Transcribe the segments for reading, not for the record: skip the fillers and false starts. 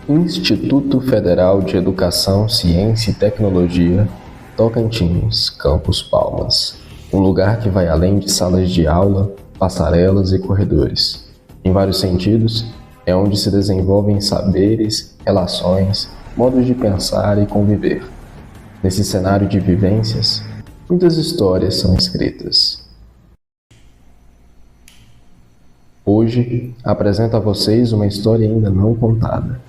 Instituto Federal de Educação, Ciência e Tecnologia, Tocantins, Campus Palmas. Um lugar que vai além de salas de aula, passarelas e corredores. Em vários sentidos, é onde se desenvolvem saberes, relações, modos de pensar e conviver. Nesse cenário de vivências, muitas histórias são escritas. Hoje, apresento a vocês uma história ainda não contada.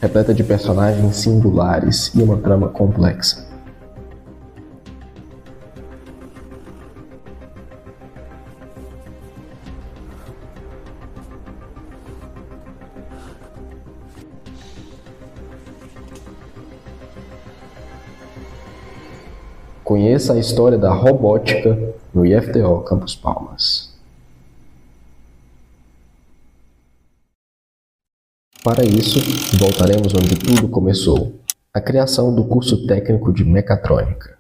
Repleta de personagens singulares e uma trama complexa. Conheça a história da robótica no IFTO Campus Palmas. Para isso, voltaremos onde tudo começou, a criação do curso técnico de mecatrônica.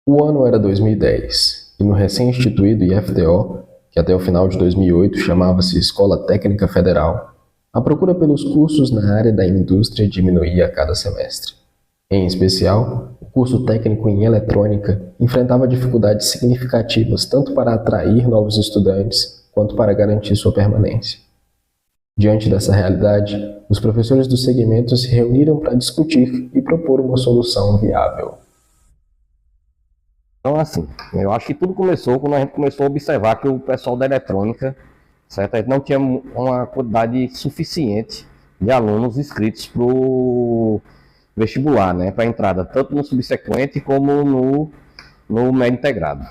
O ano era 2010, e no recém-instituído IFTO, que até o final de 2008 chamava-se Escola Técnica Federal, a procura pelos cursos na área da indústria diminuía a cada semestre. Em especial, o curso técnico em eletrônica enfrentava dificuldades significativas tanto para atrair novos estudantes quanto para garantir sua permanência. Diante dessa realidade, os professores do segmento se reuniram para discutir e propor uma solução viável. Então, assim, eu acho que tudo começou quando a gente começou a observar que o pessoal da eletrônica, certo? A gente não tinha uma quantidade suficiente de alunos inscritos para o vestibular, né? Para a entrada, tanto no subsequente como no médio integrado,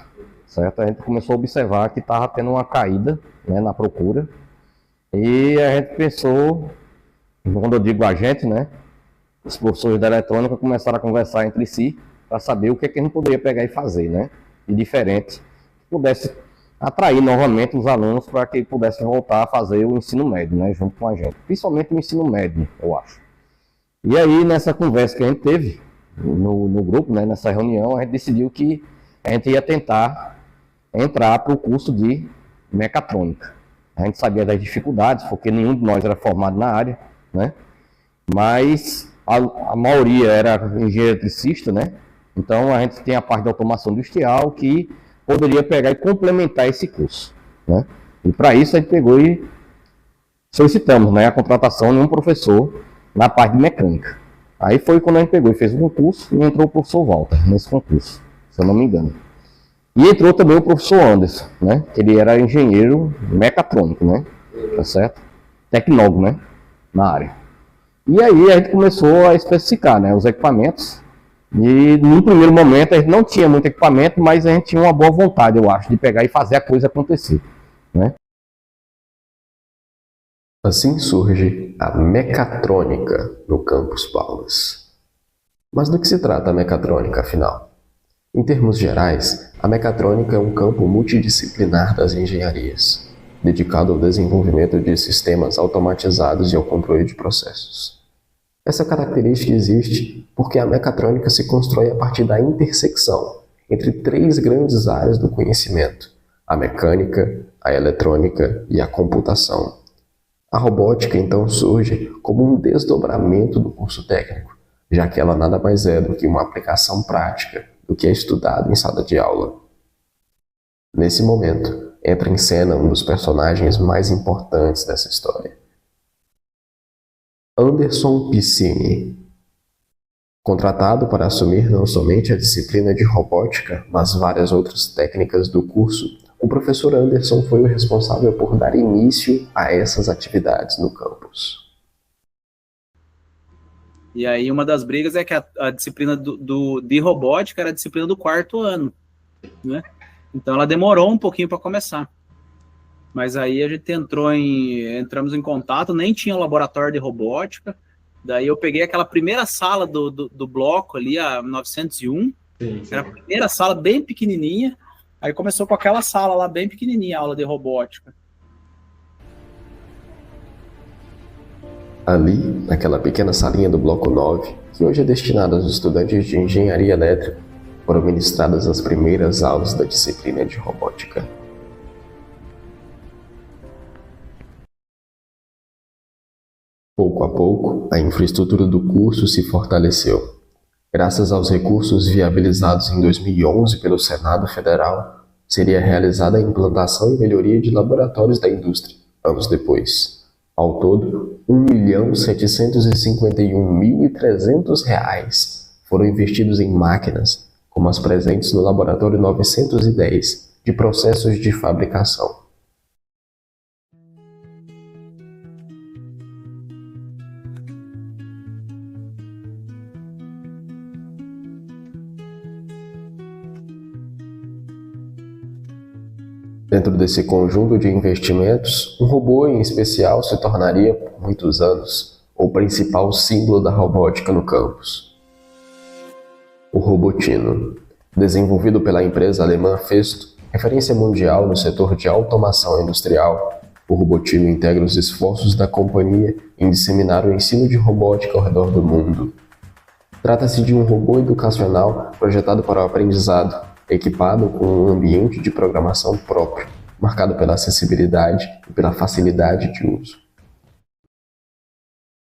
certo? A gente começou a observar que estava tendo uma caída, né, na procura, e a gente pensou, quando eu digo a gente, né? Os professores da eletrônica começaram a conversar entre si para saber o que, é que a gente poderia pegar e fazer, né? De diferente, que pudesse atrair novamente os alunos para que pudessem voltar a fazer o ensino médio, né? Junto com a gente. Principalmente o ensino médio, eu acho. E aí, nessa conversa que a gente teve no grupo, né? Nessa reunião, a gente decidiu que a gente ia tentar entrar para o curso de mecatrônica. A gente sabia das dificuldades, porque nenhum de nós era formado na área, né? Mas a maioria era engenheiro eletricista, né? Então a gente tem a parte de automação industrial que poderia pegar e complementar esse curso, né? E para isso a gente pegou e solicitamos, né, a contratação de um professor na parte de mecânica. Aí foi quando a gente pegou e fez um concurso e entrou o professor Walter nesse concurso, se eu não me engano. E entrou também o professor Anderson, né? Ele era engenheiro mecatrônico, né? Tá certo? Tecnólogo, né? Na área. E aí a gente começou a especificar, né, os equipamentos. E no primeiro momento a gente não tinha muito equipamento, mas a gente tinha uma boa vontade, eu acho, de pegar e fazer a coisa acontecer, né? Assim surge a mecatrônica no Campus Palmas. Mas do que se trata a mecatrônica, afinal? Em termos gerais, a mecatrônica é um campo multidisciplinar das engenharias, dedicado ao desenvolvimento de sistemas automatizados e ao controle de processos. Essa característica existe porque a mecatrônica se constrói a partir da intersecção entre três grandes áreas do conhecimento: a mecânica, a eletrônica e a computação. A robótica, então, surge como um desdobramento do curso técnico, já que ela nada mais é do que uma aplicação prática do que é estudado em sala de aula. Nesse momento, entra em cena um dos personagens mais importantes dessa história. Anderson Piscini. Contratado para assumir não somente a disciplina de robótica, mas várias outras técnicas do curso, o professor Anderson foi o responsável por dar início a essas atividades no campus. E aí uma das brigas é que a disciplina de robótica era a disciplina do quarto ano, né? Então ela demorou um pouquinho para começar. Mas aí a gente entramos em contato, nem tinha laboratório de robótica. Daí eu peguei aquela primeira sala do bloco ali, a 901. Sim. Era a primeira sala bem pequenininha. Aí começou com aquela sala lá bem pequenininha, a aula de robótica. Ali, naquela pequena salinha do bloco 9, que hoje é destinado aos estudantes de engenharia elétrica, foram ministradas as primeiras aulas da disciplina de robótica. Pouco a pouco, a infraestrutura do curso se fortaleceu. Graças aos recursos viabilizados em 2011 pelo Senado Federal, seria realizada a implantação e melhoria de laboratórios da indústria, anos depois. Ao todo, R$ 1.751.300 foram investidos em máquinas, como as presentes no Laboratório 910 de Processos de Fabricação. Dentro desse conjunto de investimentos, um robô em especial se tornaria, por muitos anos, o principal símbolo da robótica no campus. O Robotino, desenvolvido pela empresa alemã Festo, referência mundial no setor de automação industrial, o Robotino integra os esforços da companhia em disseminar o ensino de robótica ao redor do mundo. Trata-se de um robô educacional projetado para o aprendizado, equipado com um ambiente de programação próprio, marcado pela acessibilidade e pela facilidade de uso.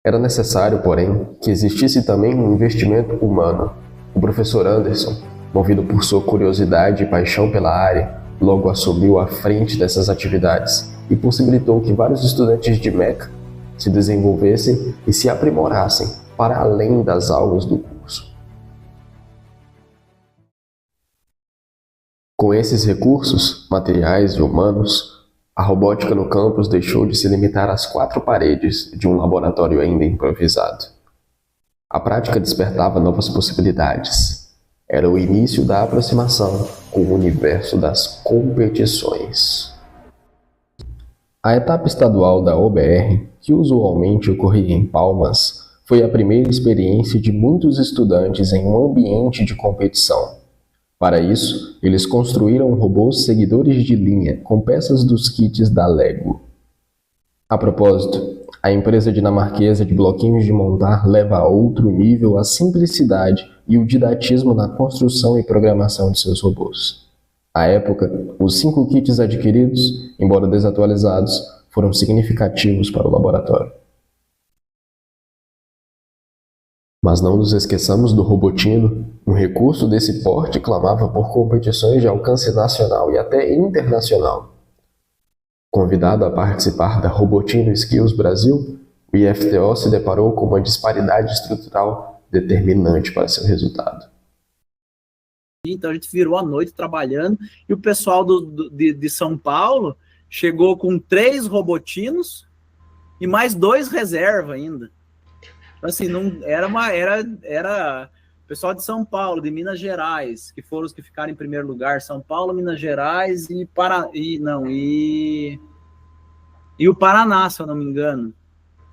Era necessário, porém, que existisse também um investimento humano. O professor Anderson, movido por sua curiosidade e paixão pela área, logo assumiu a frente dessas atividades e possibilitou que vários estudantes de meca se desenvolvessem e se aprimorassem para além das aulas do curso. Com esses recursos, materiais e humanos, a robótica no campus deixou de se limitar às 4 paredes de um laboratório ainda improvisado. A prática despertava novas possibilidades. Era o início da aproximação com o universo das competições. A etapa estadual da OBR, que usualmente ocorria em Palmas, foi a primeira experiência de muitos estudantes em um ambiente de competição. Para isso, eles construíram robôs seguidores de linha com peças dos kits da Lego. A propósito, a empresa dinamarquesa de bloquinhos de montar leva a outro nível a simplicidade e o didatismo na construção e programação de seus robôs. À época, os 5 kits adquiridos, embora desatualizados, foram significativos para o laboratório. Mas não nos esqueçamos do Robotino. Um recurso desse porte clamava por competições de alcance nacional e até internacional. Convidado a participar da Robotino Skills Brasil, o IFTO se deparou com uma disparidade estrutural determinante para seu resultado. Então a gente virou a noite trabalhando e o pessoal de São Paulo chegou com 3 robotinos e mais 2 reserva ainda. Assim, não era o pessoal de São Paulo, de Minas Gerais, que foram os que ficaram em primeiro lugar, São Paulo, Minas Gerais e o Paraná, se eu não me engano.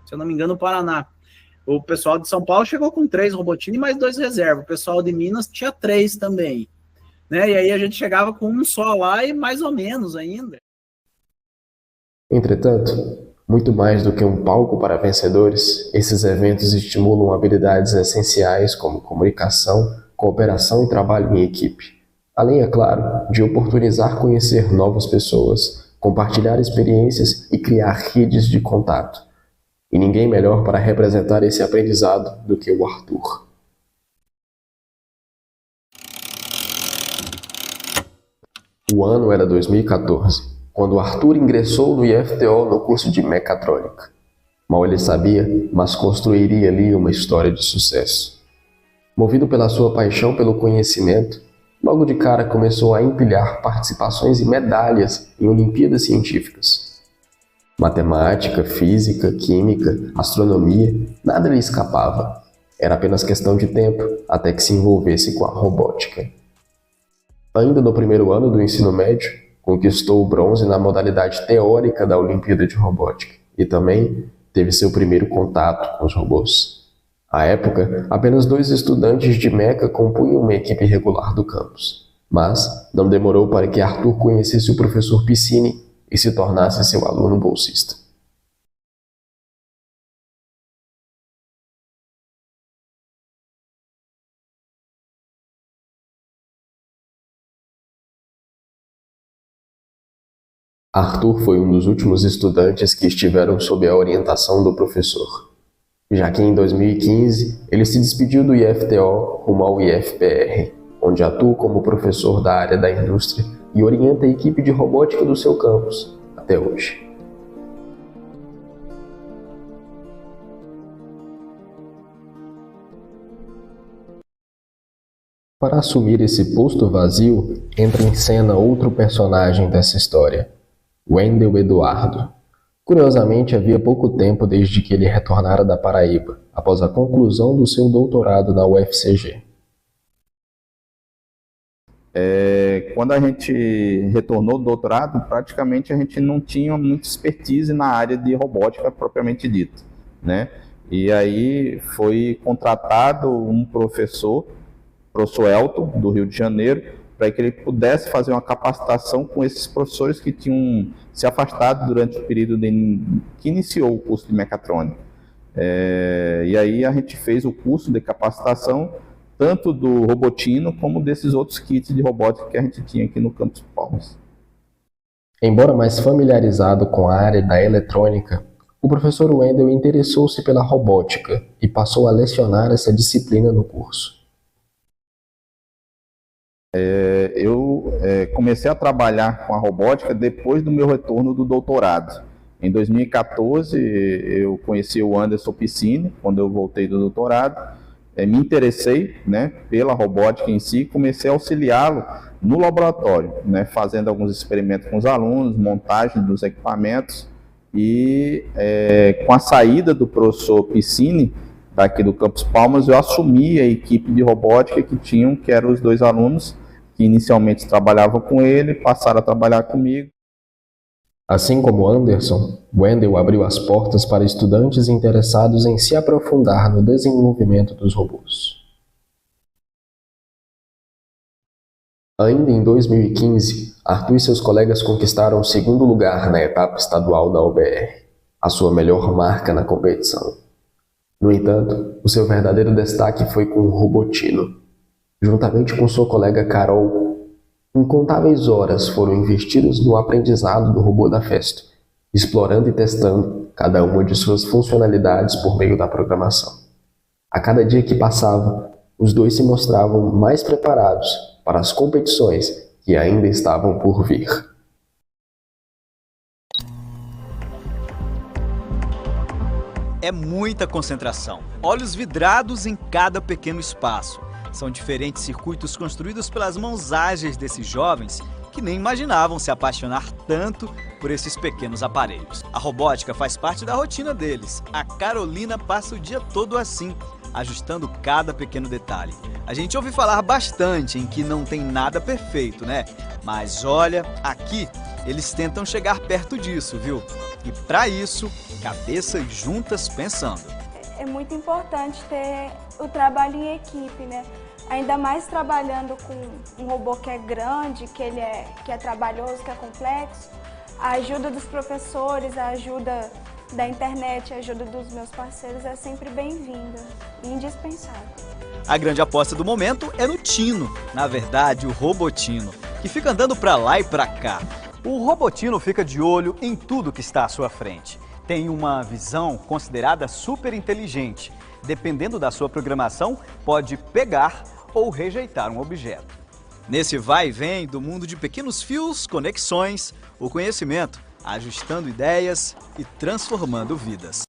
Se eu não me engano, o Paraná. O pessoal de São Paulo chegou com 3 robotinos e mais 2 reservas. O pessoal de Minas tinha 3 também. Né? E aí a gente chegava com um só lá e mais ou menos ainda. Entretanto, muito mais do que um palco para vencedores, esses eventos estimulam habilidades essenciais como comunicação, cooperação e trabalho em equipe. Além, é claro, de oportunizar conhecer novas pessoas, compartilhar experiências e criar redes de contato. E ninguém melhor para representar esse aprendizado do que o Arthur. O ano era 2014. Quando Arthur ingressou no IFTO no curso de mecatrônica. Mal ele sabia, mas construiria ali uma história de sucesso. Movido pela sua paixão pelo conhecimento, logo de cara começou a empilhar participações e medalhas em Olimpíadas científicas. Matemática, física, química, astronomia, nada lhe escapava. Era apenas questão de tempo até que se envolvesse com a robótica. Ainda no primeiro ano do ensino médio, conquistou o bronze na modalidade teórica da Olimpíada de Robótica e também teve seu primeiro contato com os robôs. À época, apenas 2 estudantes de meca compunham uma equipe regular do campus, mas não demorou para que Arthur conhecesse o professor Piscine e se tornasse seu aluno bolsista. Arthur foi um dos últimos estudantes que estiveram sob a orientação do professor, já que em 2015 ele se despediu do IFTO rumo ao IFPR, onde atua como professor da área da indústria e orienta a equipe de robótica do seu campus até hoje. Para assumir esse posto vazio, entra em cena outro personagem dessa história, Wendel Eduardo. Curiosamente, havia pouco tempo desde que ele retornara da Paraíba, após a conclusão do seu doutorado na UFCG. Quando a gente retornou do doutorado, praticamente a gente não tinha muita expertise na área de robótica propriamente dita, né? E aí foi contratado um professor Elton, do Rio de Janeiro, para que ele pudesse fazer uma capacitação com esses professores que tinham se afastado durante o período que iniciou o curso de mecatrônica. E aí a gente fez o curso de capacitação tanto do Robotino como desses outros kits de robótica que a gente tinha aqui no Campus Palmas. Embora mais familiarizado com a área da eletrônica, o professor Wendel interessou-se pela robótica e passou a lecionar essa disciplina no curso. Eu comecei a trabalhar com a robótica depois do meu retorno do doutorado. Em 2014, eu conheci o Anderson Piscine, quando eu voltei do doutorado. Me interessei, né, pela robótica em si, comecei a auxiliá-lo no laboratório, né, fazendo alguns experimentos com os alunos, montagem dos equipamentos. E com a saída do professor Piscine, daqui do Campus Palmas, eu assumi a equipe de robótica que eram os dois alunos que inicialmente trabalhavam com ele, passaram a trabalhar comigo. Assim como Anderson, Wendel abriu as portas para estudantes interessados em se aprofundar no desenvolvimento dos robôs. Ainda em 2015, Arthur e seus colegas conquistaram o segundo lugar na etapa estadual da UBR, a sua melhor marca na competição. No entanto, o seu verdadeiro destaque foi com o Robotino. Juntamente com sua colega Carol, incontáveis horas foram investidas no aprendizado do robô da Festo, explorando e testando cada uma de suas funcionalidades por meio da programação. A cada dia que passava, os dois se mostravam mais preparados para as competições que ainda estavam por vir. É muita concentração, olhos vidrados em cada pequeno espaço. São diferentes circuitos construídos pelas mãos ágeis desses jovens que nem imaginavam se apaixonar tanto por esses pequenos aparelhos. A robótica faz parte da rotina deles. A Carolina passa o dia todo assim, ajustando cada pequeno detalhe. A gente ouve falar bastante em que não tem nada perfeito, né? Mas olha, aqui eles tentam chegar perto disso, viu? E para isso, cabeças juntas pensando. É muito importante ter o trabalho em equipe, né? Ainda mais trabalhando com um robô que é grande, que é trabalhoso, que é complexo. A ajuda dos professores, a ajuda da internet, a ajuda dos meus parceiros é sempre bem-vinda e indispensável. A grande aposta do momento é no Tino, na verdade o Robotino, que fica andando para lá e para cá. O Robotino fica de olho em tudo que está à sua frente. Tem uma visão considerada super inteligente. Dependendo da sua programação, pode pegar ou rejeitar um objeto. Nesse vai e vem do mundo de pequenos fios, conexões, o conhecimento, ajustando ideias e transformando vidas.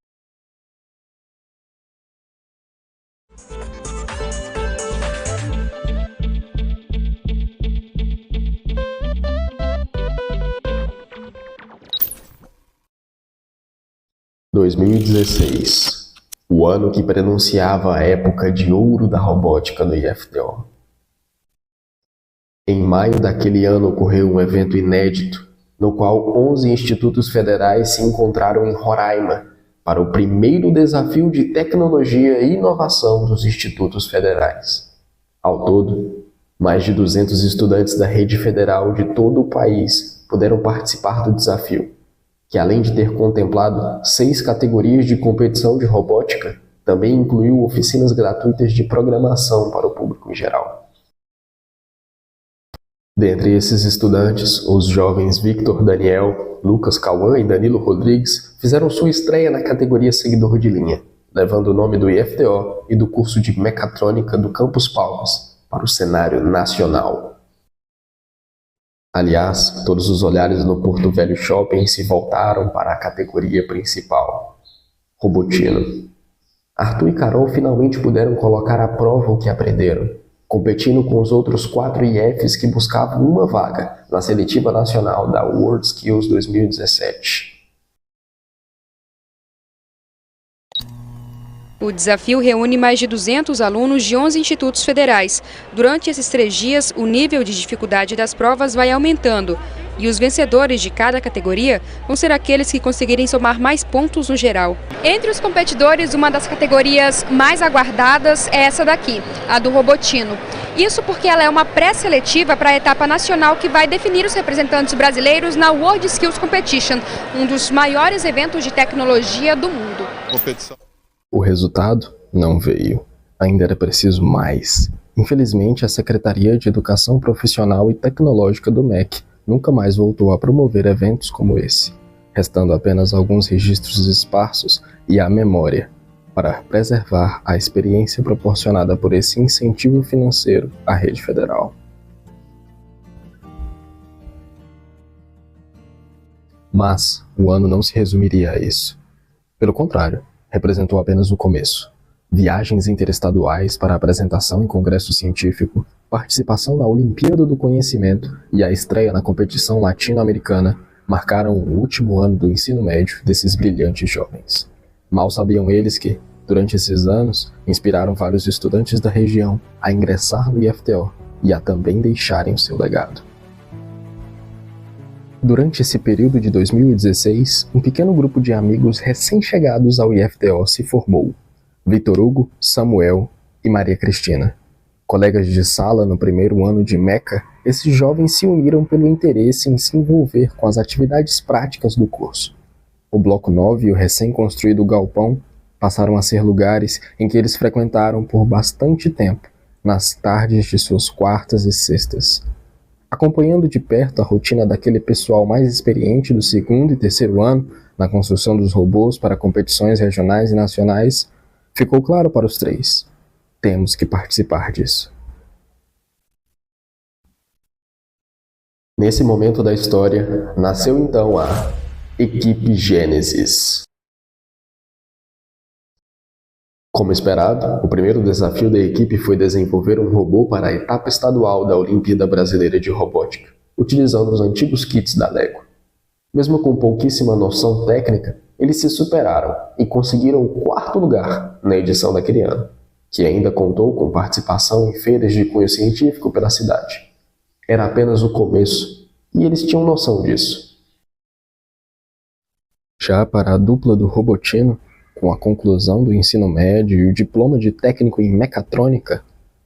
Em 2016, o ano que prenunciava a época de ouro da robótica no IFTO. Em maio daquele ano ocorreu um evento inédito, no qual 11 institutos federais se encontraram em Roraima para o primeiro desafio de tecnologia e inovação dos institutos federais. Ao todo, mais de 200 estudantes da rede federal de todo o país puderam participar do desafio, que além de ter contemplado 6 categorias de competição de robótica, também incluiu oficinas gratuitas de programação para o público em geral. Dentre esses estudantes, os jovens Victor Daniel, Lucas Cauã e Danilo Rodrigues fizeram sua estreia na categoria seguidor de linha, levando o nome do IFTO e do curso de Mecatrônica do Campus Palmas para o cenário nacional. Aliás, todos os olhares no Porto Velho Shopping se voltaram para a categoria principal, Robotino. Arthur e Carol finalmente puderam colocar à prova o que aprenderam, competindo com os outros 4 IFs que buscavam uma vaga na seletiva nacional da WorldSkills 2017. O desafio reúne mais de 200 alunos de 11 institutos federais. Durante esses 3 dias, o nível de dificuldade das provas vai aumentando. E os vencedores de cada categoria vão ser aqueles que conseguirem somar mais pontos no geral. Entre os competidores, uma das categorias mais aguardadas é essa daqui, a do Robotino. Isso porque ela é uma pré-seletiva para a etapa nacional que vai definir os representantes brasileiros na WorldSkills Competition, um dos maiores eventos de tecnologia do mundo. O resultado não veio. Ainda era preciso mais. Infelizmente, a Secretaria de Educação Profissional e Tecnológica do MEC nunca mais voltou a promover eventos como esse, restando apenas alguns registros esparsos e a memória, para preservar a experiência proporcionada por esse incentivo financeiro à rede federal. Mas o ano não se resumiria a isso. Pelo contrário, representou apenas o começo. Viagens interestaduais para apresentação em congresso científico, participação na Olimpíada do Conhecimento e a estreia na competição latino-americana marcaram o último ano do ensino médio desses brilhantes jovens. Mal sabiam eles que, durante esses anos, inspiraram vários estudantes da região a ingressar no IFTO e a também deixarem o seu legado. Durante esse período de 2016, um pequeno grupo de amigos recém-chegados ao IFTO se formou. Vitor Hugo, Samuel e Maria Cristina. Colegas de sala no primeiro ano de Meca, esses jovens se uniram pelo interesse em se envolver com as atividades práticas do curso. O Bloco 9 e o recém-construído Galpão passaram a ser lugares em que eles frequentaram por bastante tempo, nas tardes de suas quartas e sextas. Acompanhando de perto a rotina daquele pessoal mais experiente do segundo e terceiro ano na construção dos robôs para competições regionais e nacionais, ficou claro para os 3. Temos que participar disso. Nesse momento da história, nasceu então a Equipe Gênesis. Como esperado, o primeiro desafio da equipe foi desenvolver um robô para a etapa estadual da Olimpíada Brasileira de Robótica, utilizando os antigos kits da Lego. Mesmo com pouquíssima noção técnica, eles se superaram e conseguiram o 4º lugar na edição daquele ano, que ainda contou com participação em feiras de cunho científico pela cidade. Era apenas o começo, e eles tinham noção disso. Já para a dupla do Robotino, com a conclusão do ensino médio e o diploma de técnico em mecatrônica,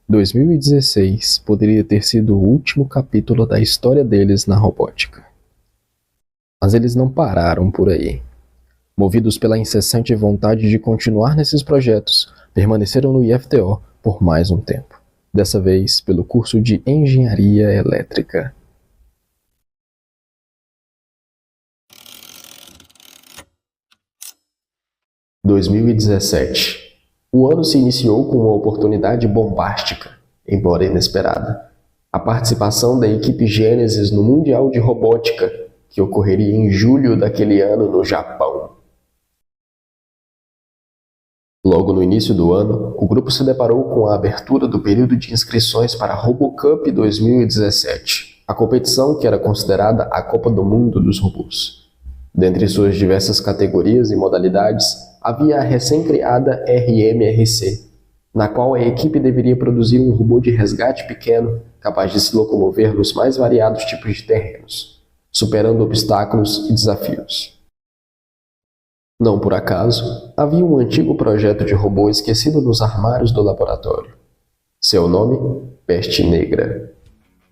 2016 poderia ter sido o último capítulo da história deles na robótica. Mas eles não pararam por aí. Movidos pela incessante vontade de continuar nesses projetos, permaneceram no IFTO por mais um tempo, dessa vez pelo curso de Engenharia Elétrica. Em 2017. O ano se iniciou com uma oportunidade bombástica, embora inesperada. A participação da equipe Gênesis no Mundial de Robótica, que ocorreria em julho daquele ano no Japão. Logo no início do ano, o grupo se deparou com a abertura do período de inscrições para a RoboCup 2017, a competição que era considerada a Copa do Mundo dos robôs. Dentre suas diversas categorias e modalidades, havia a recém-criada RMRC, na qual a equipe deveria produzir um robô de resgate pequeno capaz de se locomover nos mais variados tipos de terrenos, superando obstáculos e desafios. Não por acaso, havia um antigo projeto de robô esquecido nos armários do laboratório. Seu nome? Peste Negra.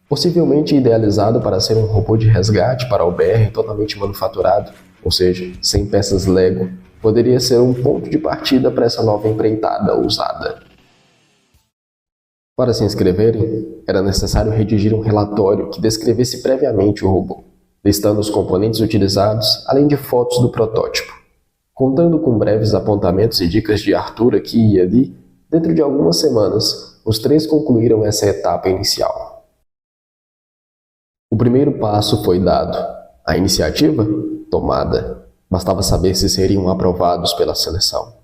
Possivelmente idealizado para ser um robô de resgate para o BR totalmente manufaturado, ou seja, sem peças Lego, poderia ser um ponto de partida para essa nova empreitada ousada. Para se inscreverem, era necessário redigir um relatório que descrevesse previamente o robô, listando os componentes utilizados, além de fotos do protótipo. Contando com breves apontamentos e dicas de Arthur aqui e ali, dentro de algumas semanas, os 3 concluíram essa etapa inicial. O primeiro passo foi dado. A iniciativa? Tomada. Bastava saber se seriam aprovados pela seleção.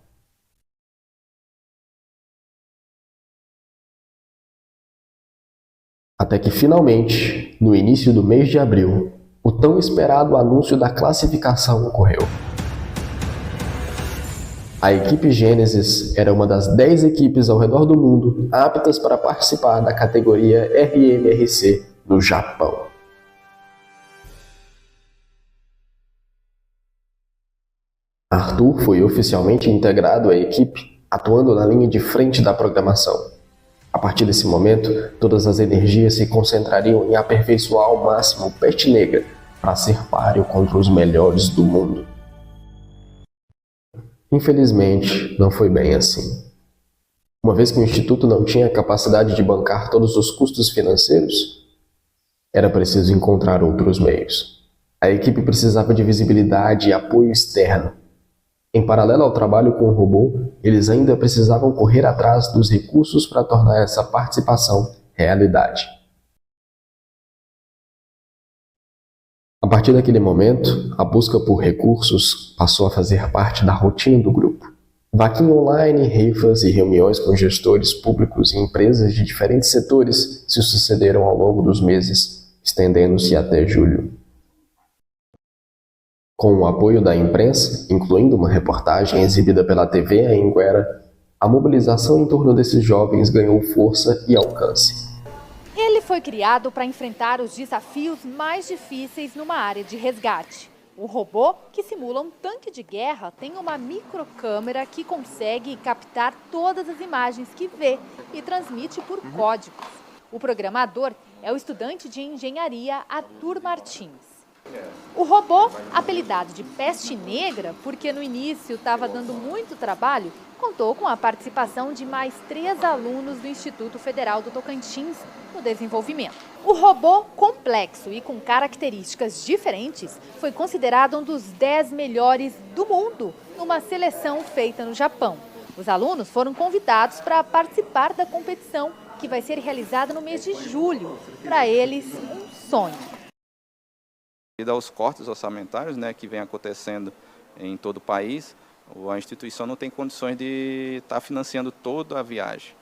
Até que finalmente, no início do mês de abril, o tão esperado anúncio da classificação ocorreu. A equipe Gênesis era uma das 10 equipes ao redor do mundo aptas para participar da categoria RMRC no Japão. Arthur foi oficialmente integrado à equipe, atuando na linha de frente da programação. A partir desse momento, todas as energias se concentrariam em aperfeiçoar ao máximo o Peste Negra para ser páreo contra os melhores do mundo. Infelizmente, não foi bem assim. Uma vez que o Instituto não tinha capacidade de bancar todos os custos financeiros, era preciso encontrar outros meios. A equipe precisava de visibilidade e apoio externo. Em paralelo ao trabalho com o robô, eles ainda precisavam correr atrás dos recursos para tornar essa participação realidade. A partir daquele momento, a busca por recursos passou a fazer parte da rotina do grupo. Vaquinha online, rifas e reuniões com gestores públicos e empresas de diferentes setores se sucederam ao longo dos meses, estendendo-se até julho. Com o apoio da imprensa, incluindo uma reportagem exibida pela TV Anhanguera, a mobilização em torno desses jovens ganhou força e alcance. Ele foi criado para enfrentar os desafios mais difíceis numa área de resgate. O robô, que simula um tanque de guerra, tem uma microcâmera que consegue captar todas as imagens que vê e transmite por códigos. O programador é o estudante de engenharia Arthur Martins. O robô, apelidado de Peste Negra, porque no início estava dando muito trabalho, contou com a participação de mais 3 alunos do Instituto Federal do Tocantins no desenvolvimento. O robô, complexo e com características diferentes, foi considerado um dos 10 melhores do mundo numa seleção feita no Japão. Os alunos foram convidados para participar da competição, que vai ser realizada no mês de julho. Para eles, um sonho. Devido aos cortes orçamentários, que vem acontecendo em todo o país, a instituição não tem condições de estar financiando toda a viagem.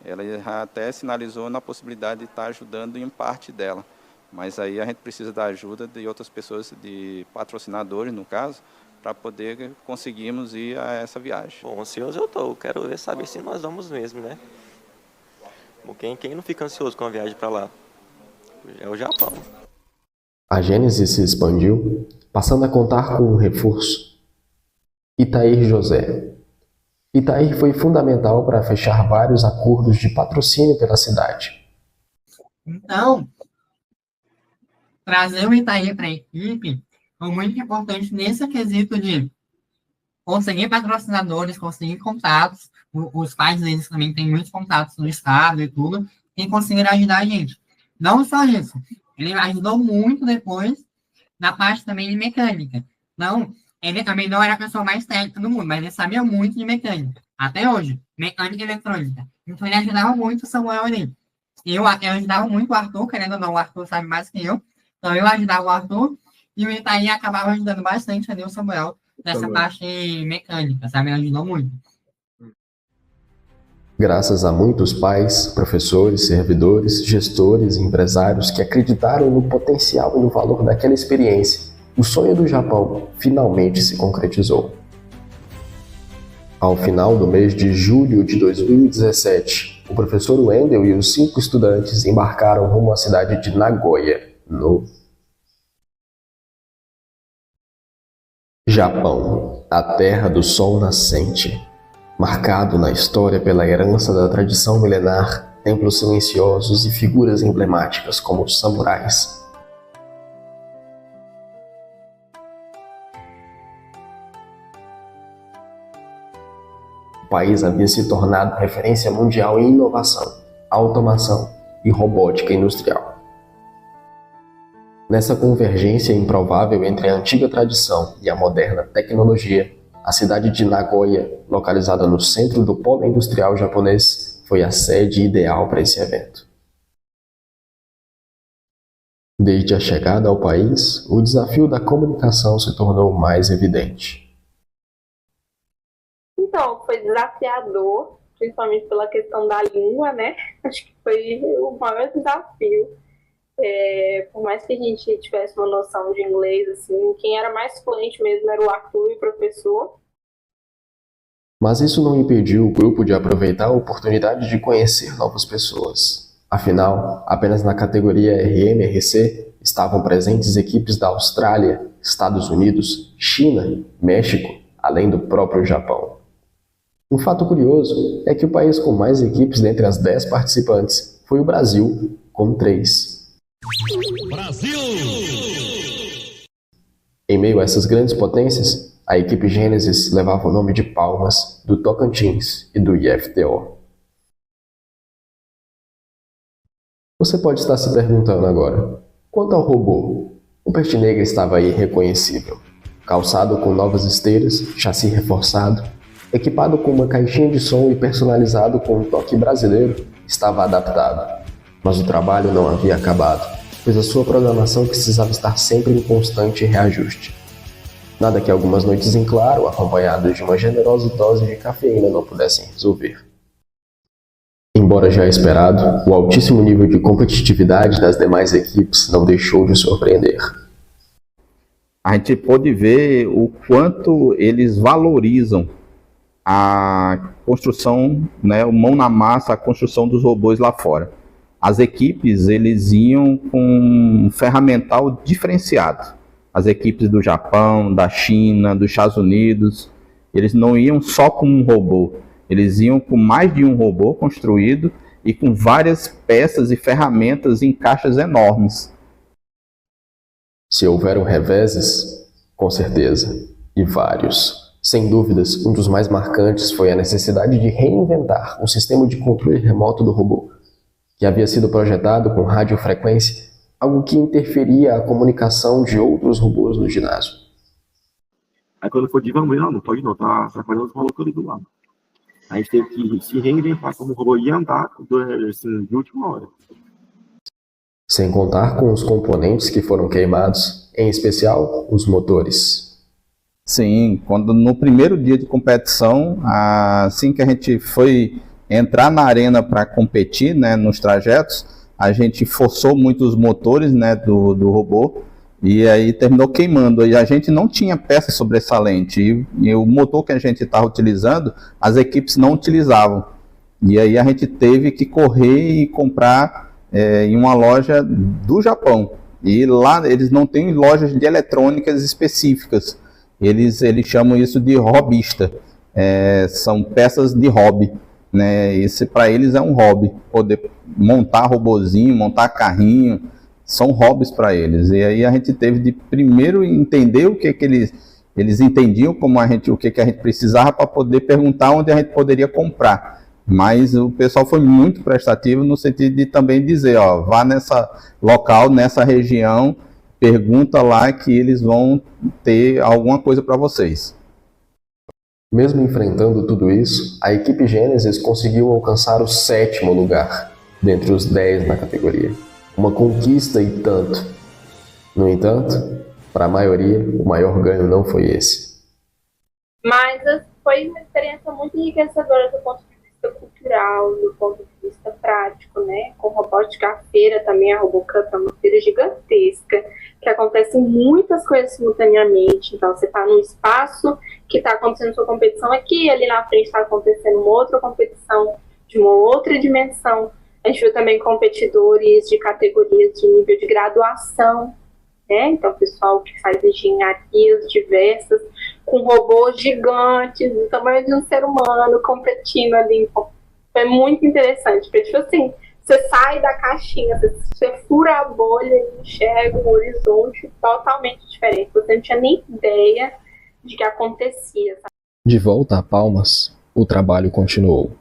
Ela já até sinalizou na possibilidade de estar ajudando em parte dela, mas aí a gente precisa da ajuda de outras pessoas, de patrocinadores no caso, para poder conseguirmos ir a essa viagem. Bom, ansioso eu estou, quero saber se nós vamos mesmo, né? Bom, quem não fica ansioso com a viagem para lá? É o Japão. A Gênesis se expandiu, passando a contar com um reforço: Itair José. Itair foi fundamental para fechar vários acordos de patrocínio pela cidade. Então, trazer o Itair para a equipe foi muito importante nesse quesito de conseguir patrocinadores, conseguir contatos. Os pais deles também têm muitos contatos no estado e tudo, e conseguiram ajudar a gente. Não só isso, ele ajudou muito depois na parte também de mecânica. Não, ele também não era a pessoa mais técnica do mundo, mas ele sabia muito de mecânica. Até hoje, mecânica e eletrônica. Então ele ajudava muito o Samuel ali. Eu ajudava muito o Arthur, querendo ou não, o Arthur sabe mais que eu. Então eu ajudava o Arthur e o Itaí acabava ajudando bastante ali o Samuel nessa parte mecânica, sabe? Ele ajudou muito. Graças a muitos pais, professores, servidores, gestores e empresários que acreditaram no potencial e no valor daquela experiência, o sonho do Japão finalmente se concretizou. Ao final do mês de julho de 2017, o professor Wendel e os 5 estudantes embarcaram rumo à cidade de Nagoya, no Japão, a terra do sol nascente. Marcado na história pela herança da tradição milenar, templos silenciosos e figuras emblemáticas como os samurais. O país havia se tornado referência mundial em inovação, automação e robótica industrial. Nessa convergência improvável entre a antiga tradição e a moderna tecnologia, a cidade de Nagoya, localizada no centro do polo industrial japonês, foi a sede ideal para esse evento. Desde a chegada ao país, o desafio da comunicação se tornou mais evidente. Então, foi desafiador, principalmente pela questão da língua, né? Acho que foi o maior desafio. Por mais que a gente tivesse uma noção de inglês, assim, quem era mais fluente mesmo era o Arthur e o professor. Mas isso não impediu o grupo de aproveitar a oportunidade de conhecer novas pessoas. Afinal, apenas na categoria RM-RC estavam presentes equipes da Austrália, Estados Unidos, China, México, além do próprio Japão. Um fato curioso é que o país com mais equipes dentre as 10 participantes foi o Brasil, com 3. Brasil! Em meio a essas grandes potências, a equipe Gênesis levava o nome de Palmas, do Tocantins e do IFTO. Você pode estar se perguntando agora, quanto ao robô, o Peste Negra estava irreconhecível. Calçado com novas esteiras, chassi reforçado, equipado com uma caixinha de som e personalizado com um toque brasileiro, estava adaptado. Mas o trabalho não havia acabado, pois a sua programação precisava estar sempre em constante reajuste. Nada que algumas noites em claro, acompanhadas de uma generosa dose de cafeína, não pudessem resolver. Embora já esperado, o altíssimo nível de competitividade das demais equipes não deixou de surpreender. A gente pôde ver o quanto eles valorizam a construção, né, o mão na massa, a construção dos robôs lá fora. As equipes, eles iam com um ferramental diferenciado. As equipes do Japão, da China, dos Estados Unidos, eles não iam só com um robô. Eles iam com mais de um robô construído e com várias peças e ferramentas em caixas enormes. Se houveram reveses, com certeza, e vários. Sem dúvidas, um dos mais marcantes foi a necessidade de reinventar um sistema de controle remoto do robô, que havia sido projetado com radiofrequência, algo que interferia a comunicação de outros robôs no ginásio. Aí quando foi de vamos, não pode não, tá fazendo os malucos ali do lado. A gente teve que se reinventar como o robô ia andar assim, de última hora. Sem contar com os componentes que foram queimados, em especial os motores. Sim, quando no primeiro dia de competição, assim que a gente foi entrar na arena para competir, né, nos trajetos, a gente forçou muito os motores, né, do robô, e aí terminou queimando. E a gente não tinha peça sobressalente, e o motor que a gente estava utilizando, as equipes não utilizavam. E aí a gente teve que correr e comprar em uma loja do Japão. E lá eles não têm lojas de eletrônicas específicas. Eles chamam isso de hobbyista. São peças de hobby, né? Esse para eles é um hobby. Poder montar robozinho, montar carrinho, são hobbies para eles. E aí a gente teve de primeiro entender o que eles entendiam, o que a gente precisava, para poder perguntar onde a gente poderia comprar. Mas o pessoal foi muito prestativo no sentido de também dizer, ó, vá nessa local, nessa região, pergunta lá que eles vão ter alguma coisa para vocês. Mesmo enfrentando tudo isso, a equipe Gênesis conseguiu alcançar o 7º lugar, dentre os 10 na categoria. Uma conquista e tanto. No entanto, para a maioria, o maior ganho não foi esse. Mas foi uma experiência muito enriquecedora do ponto de vista cultural, do ponto de vista prático, né? Com robótica, a feira também, a RoboCup é uma feira gigantesca, que acontecem muitas coisas simultaneamente. Então, você está num espaço que está acontecendo sua competição aqui, e ali na frente está acontecendo uma outra competição de uma outra dimensão. A gente viu também competidores de categorias de nível de graduação, né? Então, pessoal que faz engenharias diversas, com robôs gigantes, do tamanho de um ser humano, competindo ali. Foi muito interessante, porque, tipo assim, você sai da caixinha, você fura a bolha e enxerga um horizonte totalmente diferente. Você não tinha nem ideia de que acontecia, sabe? De volta a Palmas, o trabalho continuou.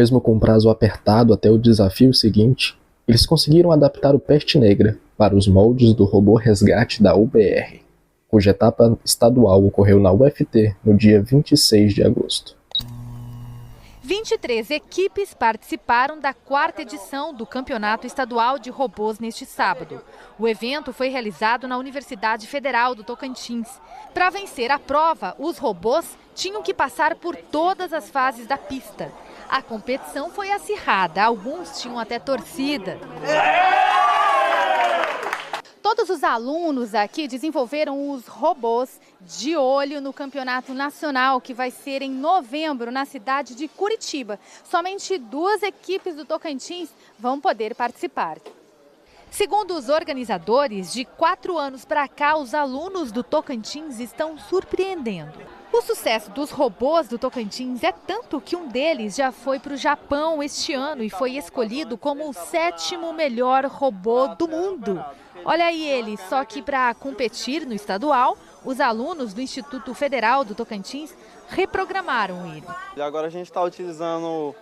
Mesmo com um prazo apertado até o desafio seguinte, eles conseguiram adaptar o Peste Negra para os moldes do robô resgate da UBR, cuja etapa estadual ocorreu na UFT no dia 26 de agosto. 23 equipes participaram da 4ª edição do Campeonato Estadual de Robôs neste sábado. O evento foi realizado na Universidade Federal do Tocantins. Para vencer a prova, os robôs tinham que passar por todas as fases da pista. A competição foi acirrada, alguns tinham até torcida. Todos os alunos aqui desenvolveram os robôs de olho no Campeonato Nacional, que vai ser em novembro na cidade de Curitiba. Somente 2 equipes do Tocantins vão poder participar. Segundo os organizadores, de 4 anos para cá, os alunos do Tocantins estão surpreendendo. O sucesso dos robôs do Tocantins é tanto que um deles já foi para o Japão este ano e foi escolhido como o 7º melhor robô do mundo. Olha aí ele, só que para competir no estadual, os alunos do Instituto Federal do Tocantins reprogramaram ele. E agora a gente está utilizando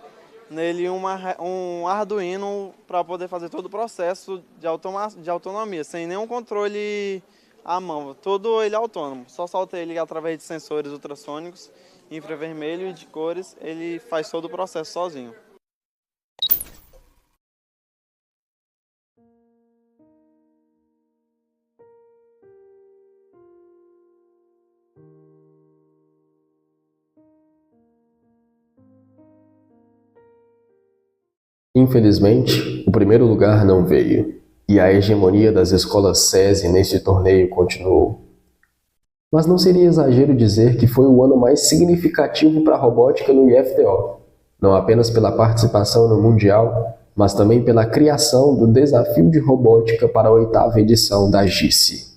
nele um Arduino para poder fazer todo o processo de autonomia, sem nenhum controle à mão, todo ele autônomo. Só solta ele através de sensores ultrassônicos, infravermelho e de cores, ele faz todo o processo sozinho. Infelizmente, o primeiro lugar não veio, e a hegemonia das escolas SESI neste torneio continuou. Mas não seria exagero dizer que foi o ano mais significativo para a robótica no IFTO, não apenas pela participação no Mundial, mas também pela criação do Desafio de Robótica para a 8ª edição da GICE.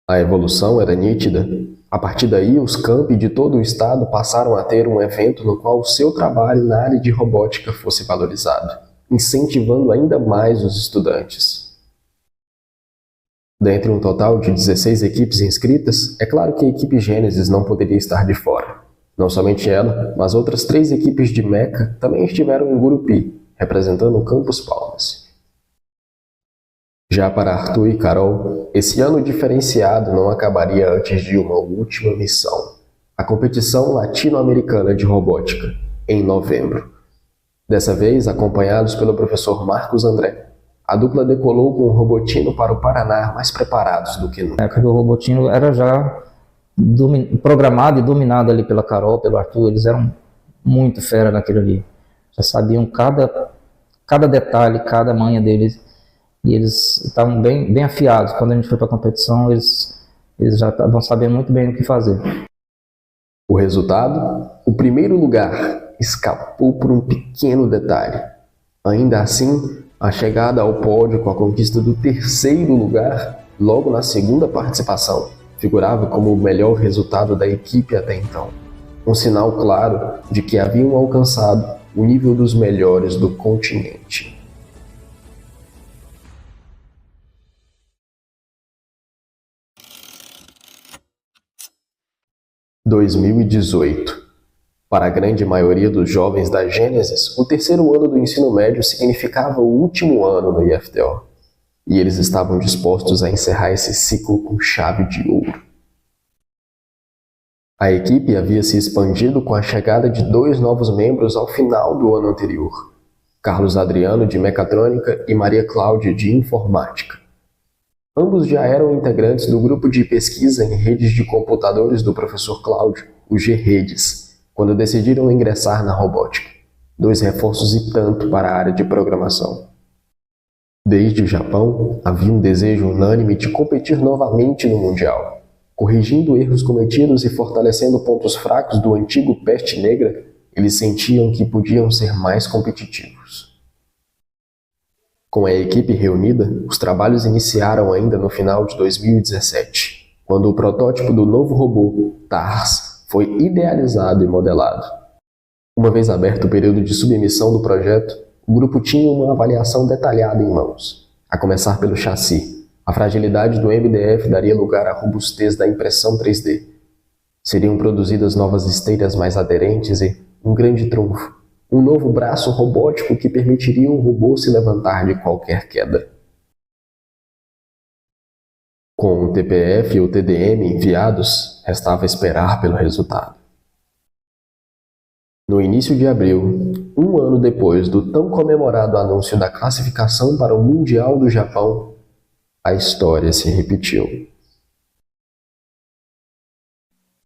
A evolução era nítida. A partir daí, os campi de todo o estado passaram a ter um evento no qual o seu trabalho na área de robótica fosse valorizado, incentivando ainda mais os estudantes. Dentre um total de 16 equipes inscritas, é claro que a equipe Gênesis não poderia estar de fora. Não somente ela, mas outras 3 equipes de Meca também estiveram em Gurupi, representando o Campus Palmas. Já para Arthur e Carol, esse ano diferenciado não acabaria antes de uma última missão, a competição latino-americana de robótica, em novembro. Dessa vez, acompanhados pelo professor Marcos André, a dupla decolou com o Robotino para o Paraná mais preparados do que nunca. Na época do Robotino era já programado e dominado ali pela Carol, pelo Arthur, eles eram muito fera naquilo ali. Já sabiam cada detalhe, cada manha deles. E eles estavam bem afiados. Quando a gente foi para a competição, eles já estavam sabendo muito bem o que fazer. O resultado? O primeiro lugar escapou por um pequeno detalhe. Ainda assim, a chegada ao pódio com a conquista do 3º lugar, logo na segunda participação, figurava como o melhor resultado da equipe até então. Um sinal claro de que haviam alcançado o nível dos melhores do continente. – 2018. Para a grande maioria dos jovens da Gênesis, o 3º ano do ensino médio significava o último ano no IFTO, e eles estavam dispostos a encerrar esse ciclo com chave de ouro. A equipe havia se expandido com a chegada de 2 novos membros ao final do ano anterior, Carlos Adriano de Mecatrônica e Maria Cláudia de Informática. Ambos já eram integrantes do grupo de pesquisa em redes de computadores do professor Cláudio, o G-Redes, quando decidiram ingressar na robótica. 2 reforços e tanto para a área de programação. Desde o Japão, havia um desejo unânime de competir novamente no Mundial. Corrigindo erros cometidos e fortalecendo pontos fracos do antigo Peste Negra, eles sentiam que podiam ser mais competitivos. Com a equipe reunida, os trabalhos iniciaram ainda no final de 2017, quando o protótipo do novo robô, TARS, foi idealizado e modelado. Uma vez aberto o período de submissão do projeto, o grupo tinha uma avaliação detalhada em mãos, a começar pelo chassi. A fragilidade do MDF daria lugar à robustez da impressão 3D. Seriam produzidas novas esteiras mais aderentes e, um grande trunfo, um novo braço robótico que permitiria o robô se levantar de qualquer queda. Com o TPF e o TDM enviados, restava esperar pelo resultado. No início de abril, um ano depois do tão comemorado anúncio da classificação para o Mundial do Japão, a história se repetiu.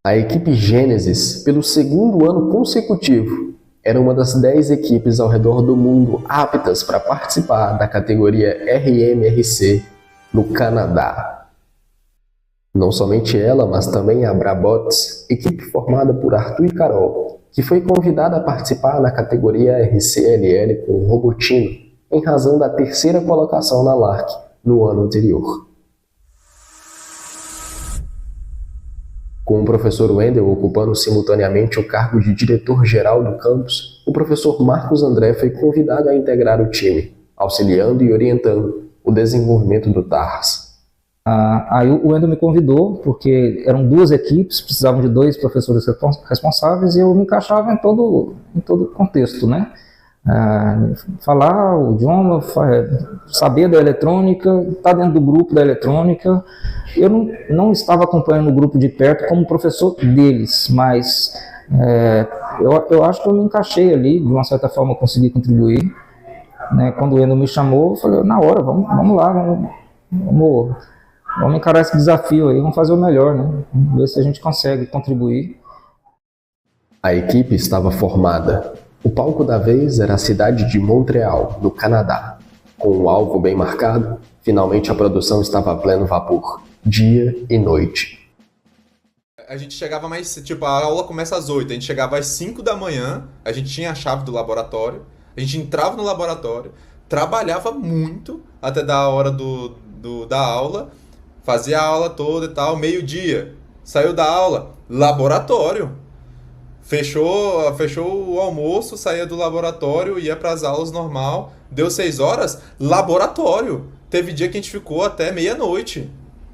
A equipe Gênesis, pelo segundo ano consecutivo, era uma das 10 equipes ao redor do mundo aptas para participar da categoria RMRC no Canadá. Não somente ela, mas também a Brabots, equipe formada por Arthur e Carol, que foi convidada a participar na categoria RCLL com o Robotino, em razão da terceira colocação na LARC no ano anterior. Com o professor Wendel ocupando simultaneamente o cargo de diretor-geral do campus, o professor Marcos André foi convidado a integrar o time, auxiliando e orientando o desenvolvimento do TARS. Aí o Wendel me convidou, porque eram 2 equipes, precisavam de 2 professores responsáveis e eu me encaixava em todo o contexto, né? Falar o idioma, saber da eletrônica, estar dentro do grupo da eletrônica. Eu não estava acompanhando o grupo de perto como professor deles, mas eu acho que eu me encaixei ali, de uma certa forma eu consegui contribuir. Né? Quando o Wendel me chamou, eu falei, na hora, vamos lá, vamos encarar esse desafio aí, vamos fazer o melhor, né? Vamos ver se a gente consegue contribuir. A equipe estava formada. O palco da vez era a cidade de Montreal, no Canadá. Com um alvo bem marcado, finalmente a produção estava a pleno vapor, dia e noite. A gente chegava mais, a aula começa às 8, a gente chegava às 5 da manhã, a gente tinha a chave do laboratório, a gente entrava no laboratório, trabalhava muito até da hora da aula, fazia a aula toda e tal, meio-dia, saiu da aula, laboratório. Fechou o almoço, saía do laboratório, ia para as aulas normal, deu 6 horas, laboratório. Teve dia que a gente ficou até meia-noite,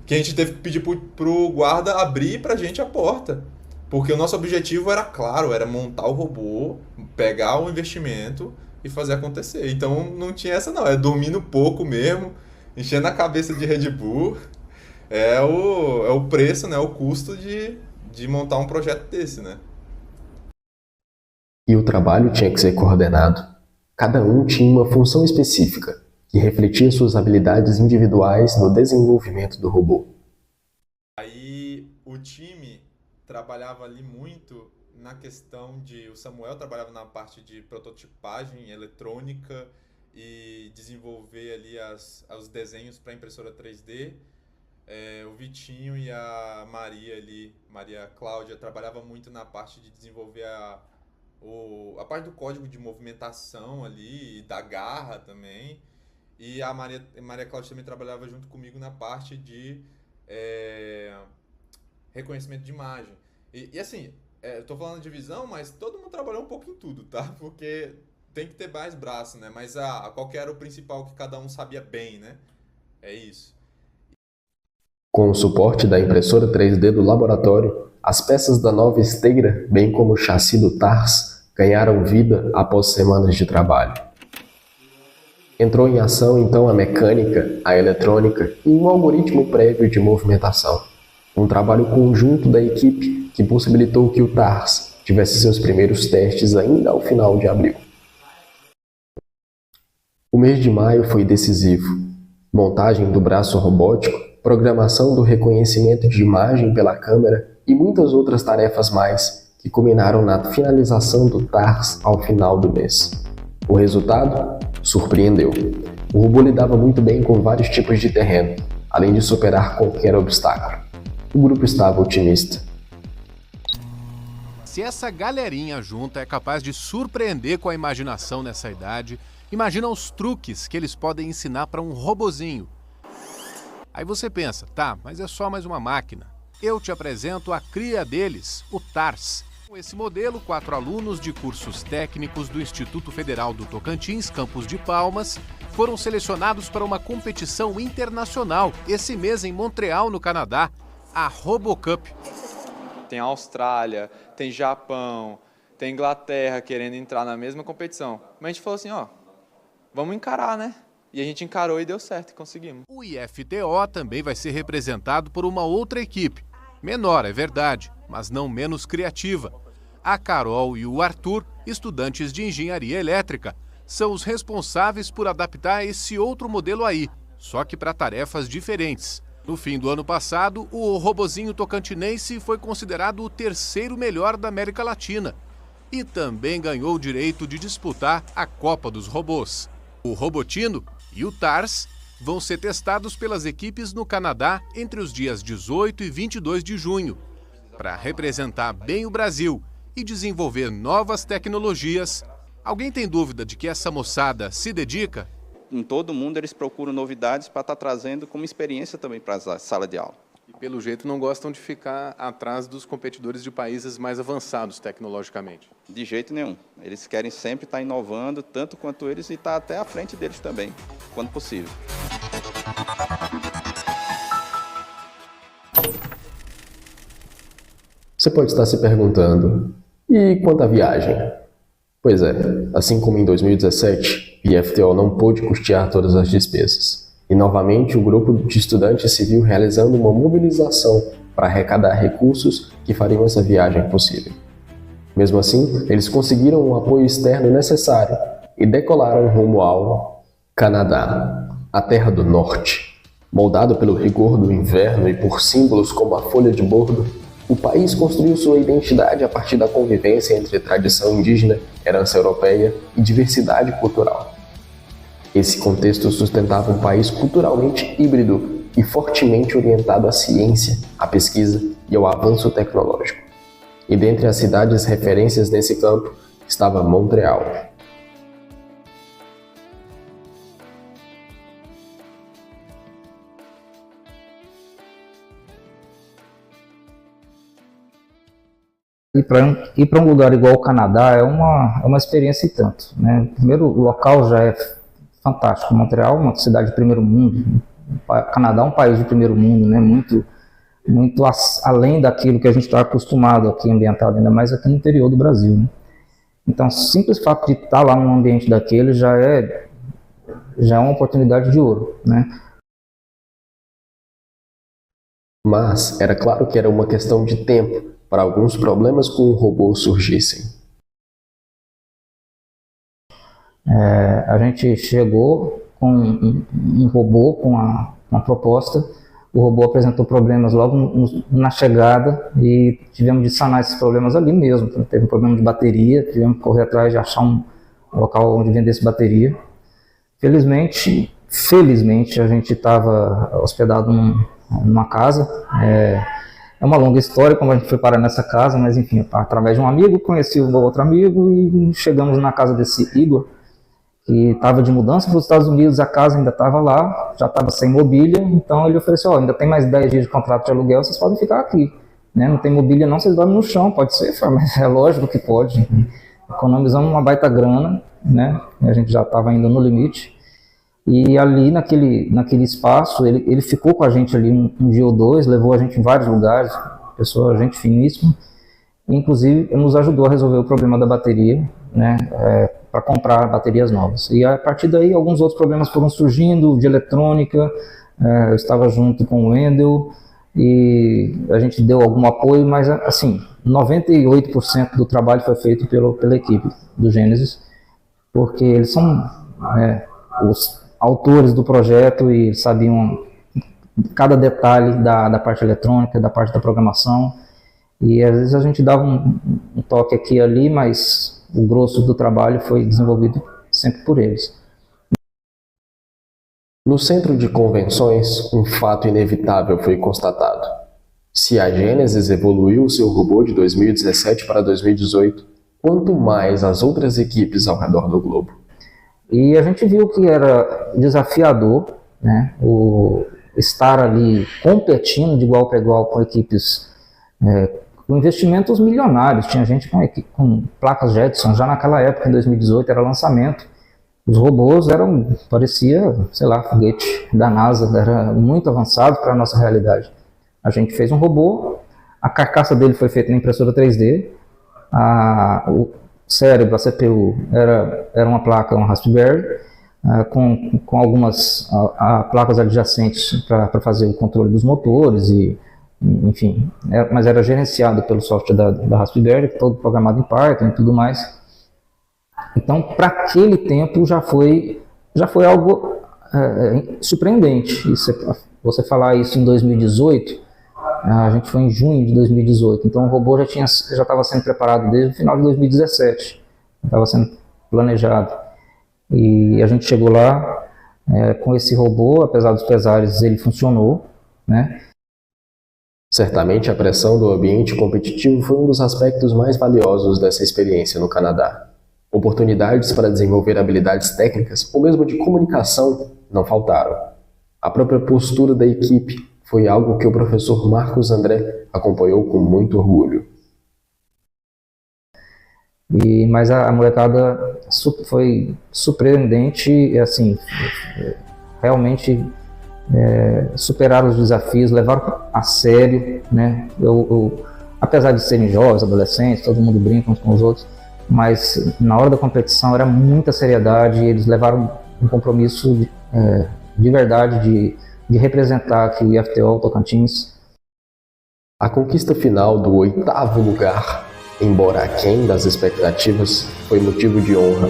que a gente teve que pedir pro guarda abrir pra gente a porta. Porque o nosso objetivo era claro, era montar o robô, pegar o investimento e fazer acontecer. Então não tinha essa não, é dormindo pouco mesmo, enchendo a cabeça de Red Bull. É o preço, né, o custo de montar um projeto desse, né? E o trabalho tinha que ser coordenado. Cada um tinha uma função específica, que refletia suas habilidades individuais no desenvolvimento do robô. Aí o time trabalhava ali muito na questão de... O Samuel trabalhava na parte de prototipagem eletrônica e desenvolver ali os desenhos para impressora 3D. O Vitinho e a Maria ali, Maria Cláudia, trabalhava muito na parte de desenvolver a parte do código de movimentação ali, e da garra também. E a Maria Cláudia também trabalhava junto comigo na parte de reconhecimento de imagem. E assim, eu tô falando de visão, mas todo mundo trabalhou um pouco em tudo, tá? Porque tem que ter mais braço, né? Mas qual que era o principal que cada um sabia bem, né? É isso. Com o suporte da impressora 3D do laboratório, as peças da nova esteira, bem como o chassi do TARS, ganharam vida após semanas de trabalho. Entrou em ação então a mecânica, a eletrônica e um algoritmo prévio de movimentação. Um trabalho conjunto da equipe que possibilitou que o TARS tivesse seus primeiros testes ainda ao final de abril. O mês de maio foi decisivo. Montagem do braço robótico, programação do reconhecimento de imagem pela câmera e muitas outras tarefas mais que culminaram na finalização do TARS ao final do mês. O resultado? Surpreendeu. O robô lidava muito bem com vários tipos de terreno, além de superar qualquer obstáculo. O grupo estava otimista. Se essa galerinha junta é capaz de surpreender com a imaginação nessa idade, imagina os truques que eles podem ensinar para um robozinho. Aí você pensa, tá, mas é só mais uma máquina. Eu te apresento a cria deles, o TARS. Com esse modelo, 4 alunos de cursos técnicos do Instituto Federal do Tocantins, campus de Palmas, foram selecionados para uma competição internacional, esse mês em Montreal, no Canadá, a RoboCup. Tem Austrália, tem Japão, tem Inglaterra querendo entrar na mesma competição. Mas a gente falou assim, ó, vamos encarar, né? E a gente encarou e deu certo, e conseguimos. O IFTO também vai ser representado por uma outra equipe. Menor, é verdade, mas não menos criativa. A Carol e o Arthur, estudantes de engenharia elétrica, são os responsáveis por adaptar esse outro modelo aí, só que para tarefas diferentes. No fim do ano passado, o robozinho tocantinense foi considerado o terceiro melhor da América Latina e também ganhou o direito de disputar a Copa dos Robôs. O Robotino e o TARS vão ser testados pelas equipes no Canadá entre os dias 18 e 22 de junho, para representar bem o Brasil e desenvolver novas tecnologias. Alguém tem dúvida de que essa moçada se dedica? Em todo mundo eles procuram novidades para estar trazendo como experiência também para a sala de aula. E pelo jeito não gostam de ficar atrás dos competidores de países mais avançados tecnologicamente. De jeito nenhum. Eles querem sempre estar inovando, tanto quanto eles, e estar até à frente deles também, quando possível. Você pode estar se perguntando, e quanto à viagem? Pois é, assim como em 2017, o IFTO não pôde custear todas as despesas. E novamente o grupo de estudantes se viu realizando uma mobilização para arrecadar recursos que fariam essa viagem possível. Mesmo assim, eles conseguiram o apoio externo necessário e decolaram rumo ao Canadá, a terra do norte. Moldado pelo rigor do inverno e por símbolos como a folha de bordo, o país construiu sua identidade a partir da convivência entre tradição indígena, herança europeia e diversidade cultural. Esse contexto sustentava um país culturalmente híbrido e fortemente orientado à ciência, à pesquisa e ao avanço tecnológico. E dentre as cidades referências nesse campo estava Montreal. Ir para um lugar igual o Canadá é uma experiência e tanto, né? Primeiro, o local já é fantástico. Montreal, uma cidade de primeiro mundo. O Canadá é um país de primeiro mundo, né? Muito além daquilo que a gente está acostumado aqui, ambientado, ainda mais aqui no interior do Brasil, né? Então, o simples fato de estar lá num ambiente daquele já é uma oportunidade de ouro, né? Mas era claro que era uma questão de tempo para alguns problemas com o robô surgissem. A gente chegou com um robô, com uma proposta. O robô apresentou problemas logo na chegada e tivemos de sanar esses problemas ali mesmo. Teve um problema de bateria, tivemos que correr atrás de achar um local onde vendesse bateria. Felizmente a gente estava hospedado numa casa. É uma longa história como a gente foi parar nessa casa, mas enfim, através de um amigo, conheci um outro amigo e chegamos na casa desse Igor, que estava de mudança para os Estados Unidos. A casa ainda estava lá, já estava sem mobília, então ele ofereceu, ainda tem mais 10 dias de contrato de aluguel, vocês podem ficar aqui, né? Não tem mobília não, vocês dormem no chão, pode ser? Mas é lógico que pode. Economizamos uma baita grana, né? A gente já estava indo no limite. E ali naquele espaço, ele ficou com a gente ali um dia ou dois, levou a gente em vários lugares, pessoa, gente finíssima, inclusive nos ajudou a resolver o problema da bateria, né, para comprar baterias novas. E a partir daí alguns outros problemas foram surgindo, de eletrônica, eu estava junto com o Wendel e a gente deu algum apoio, mas assim, 98% do trabalho foi feito pela equipe do Gênesis, porque eles são os autores do projeto e sabiam cada detalhe da parte eletrônica, da parte da programação, e às vezes a gente dava um toque aqui e ali, mas o grosso do trabalho foi desenvolvido sempre por eles. No centro de convenções, um fato inevitável foi constatado. Se a Gênesis evoluiu seu robô de 2017 para 2018, quanto mais as outras equipes ao redor do globo. E a gente viu que era desafiador, né, estar ali competindo de igual para igual com equipes com investimentos milionários. Tinha gente com placas Jetson, já naquela época, em 2018, era lançamento. Os robôs parecia, sei lá, foguete da NASA, era muito avançado para a nossa realidade. A gente fez um robô, a carcaça dele foi feita na impressora 3D, O cérebro, a CPU, era uma placa, um Raspberry, com algumas placas adjacentes para fazer o controle dos motores, enfim, mas era gerenciado pelo software da Raspberry, todo programado em Python e tudo mais. Então, para aquele tempo, já foi algo surpreendente. Você falar isso em 2018, a gente foi em junho de 2018, então o robô já estava sendo preparado desde o final de 2017, estava sendo planejado. E a gente chegou lá com esse robô, apesar dos pesares, ele funcionou, né? Certamente a pressão do ambiente competitivo foi um dos aspectos mais valiosos dessa experiência no Canadá. Oportunidades para desenvolver habilidades técnicas ou mesmo de comunicação não faltaram. A própria postura da equipe foi algo que o professor Marcos André acompanhou com muito orgulho. Mas a molecada foi surpreendente, assim, realmente superaram os desafios, levaram a sério, né? Apesar de serem jovens, adolescentes, todo mundo brinca uns com os outros, mas na hora da competição era muita seriedade, e eles levaram um compromisso de verdade de representar aqui o IFTO Tocantins. A conquista final do 8º lugar, embora aquém das expectativas, foi motivo de honra.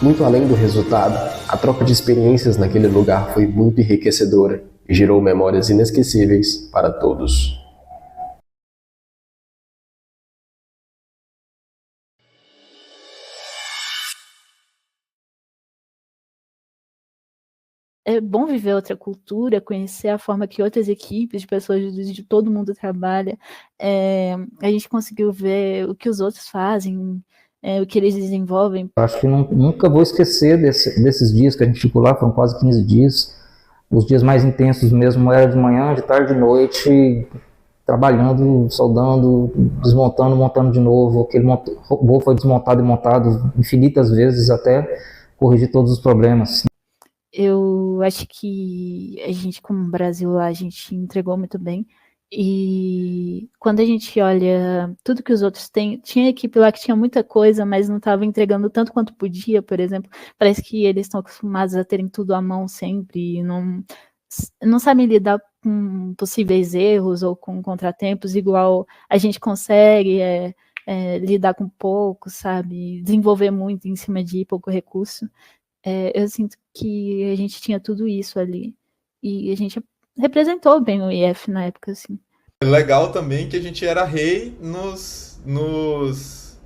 Muito além do resultado, a troca de experiências naquele lugar foi muito enriquecedora e gerou memórias inesquecíveis para todos. É bom viver outra cultura, conhecer a forma que outras equipes de pessoas de todo mundo trabalham. A gente conseguiu ver o que os outros fazem, o que eles desenvolvem. Acho que nunca vou esquecer desses dias que a gente ficou lá, foram quase 15 dias. Os dias mais intensos mesmo era de manhã, de tarde, de noite, trabalhando, soldando, desmontando, montando de novo. Aquele robô foi desmontado e montado infinitas vezes até corrigir todos os problemas. Eu acho que a gente, como Brasil lá, a gente entregou muito bem. E quando a gente olha tudo que os outros têm, tinha equipe lá que tinha muita coisa, mas não estava entregando tanto quanto podia, por exemplo. Parece que eles estão acostumados a terem tudo à mão sempre e não sabem lidar com possíveis erros ou com contratempos, igual a gente consegue lidar com pouco, sabe? Desenvolver muito em cima de pouco recurso. Eu sinto que a gente tinha tudo isso ali. E a gente representou bem o IF na época, assim. Legal também que a gente era rei nos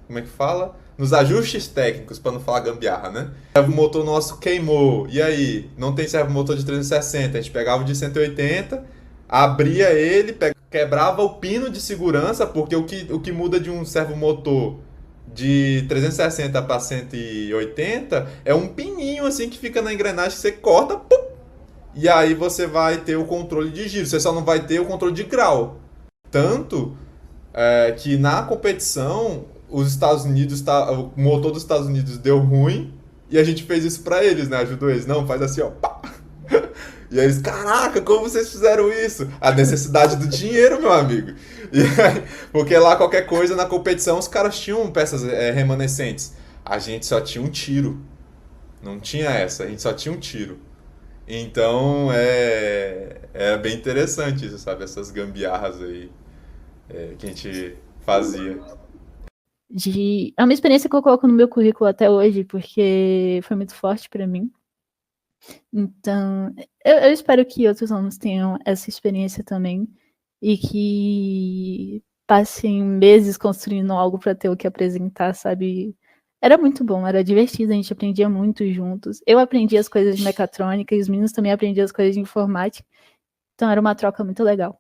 como é que fala? Nos ajustes técnicos, para não falar gambiarra, né? O servomotor nosso queimou. E aí? Não tem servomotor de 360. A gente pegava o de 180, abria ele, quebrava o pino de segurança, porque o que muda de um servomotor de 360 para 180 é um pininho assim que fica na engrenagem que você corta, pum, e aí você vai ter o controle de giro, você só não vai ter o controle de grau. Tanto que na competição os Estados Unidos, o motor dos Estados Unidos deu ruim e a gente fez isso para eles, né? Ajudou eles, não, faz assim, ó, pá. E aí eles, caraca, como vocês fizeram isso? A necessidade do dinheiro, meu amigo. E aí, porque lá qualquer coisa na competição os caras tinham peças remanescentes. A gente só tinha um tiro. Não tinha essa, a gente só tinha um tiro. Então é bem interessante isso, sabe? Essas gambiarras aí que a gente fazia. É uma experiência que eu coloco no meu currículo até hoje, porque foi muito forte para mim. Então, eu espero que outros alunos tenham essa experiência também e que passem meses construindo algo para ter o que apresentar, sabe? Era muito bom, era divertido, a gente aprendia muito juntos. Eu aprendi as coisas de mecatrônica e os meninos também aprendiam as coisas de informática. Então, era uma troca muito legal.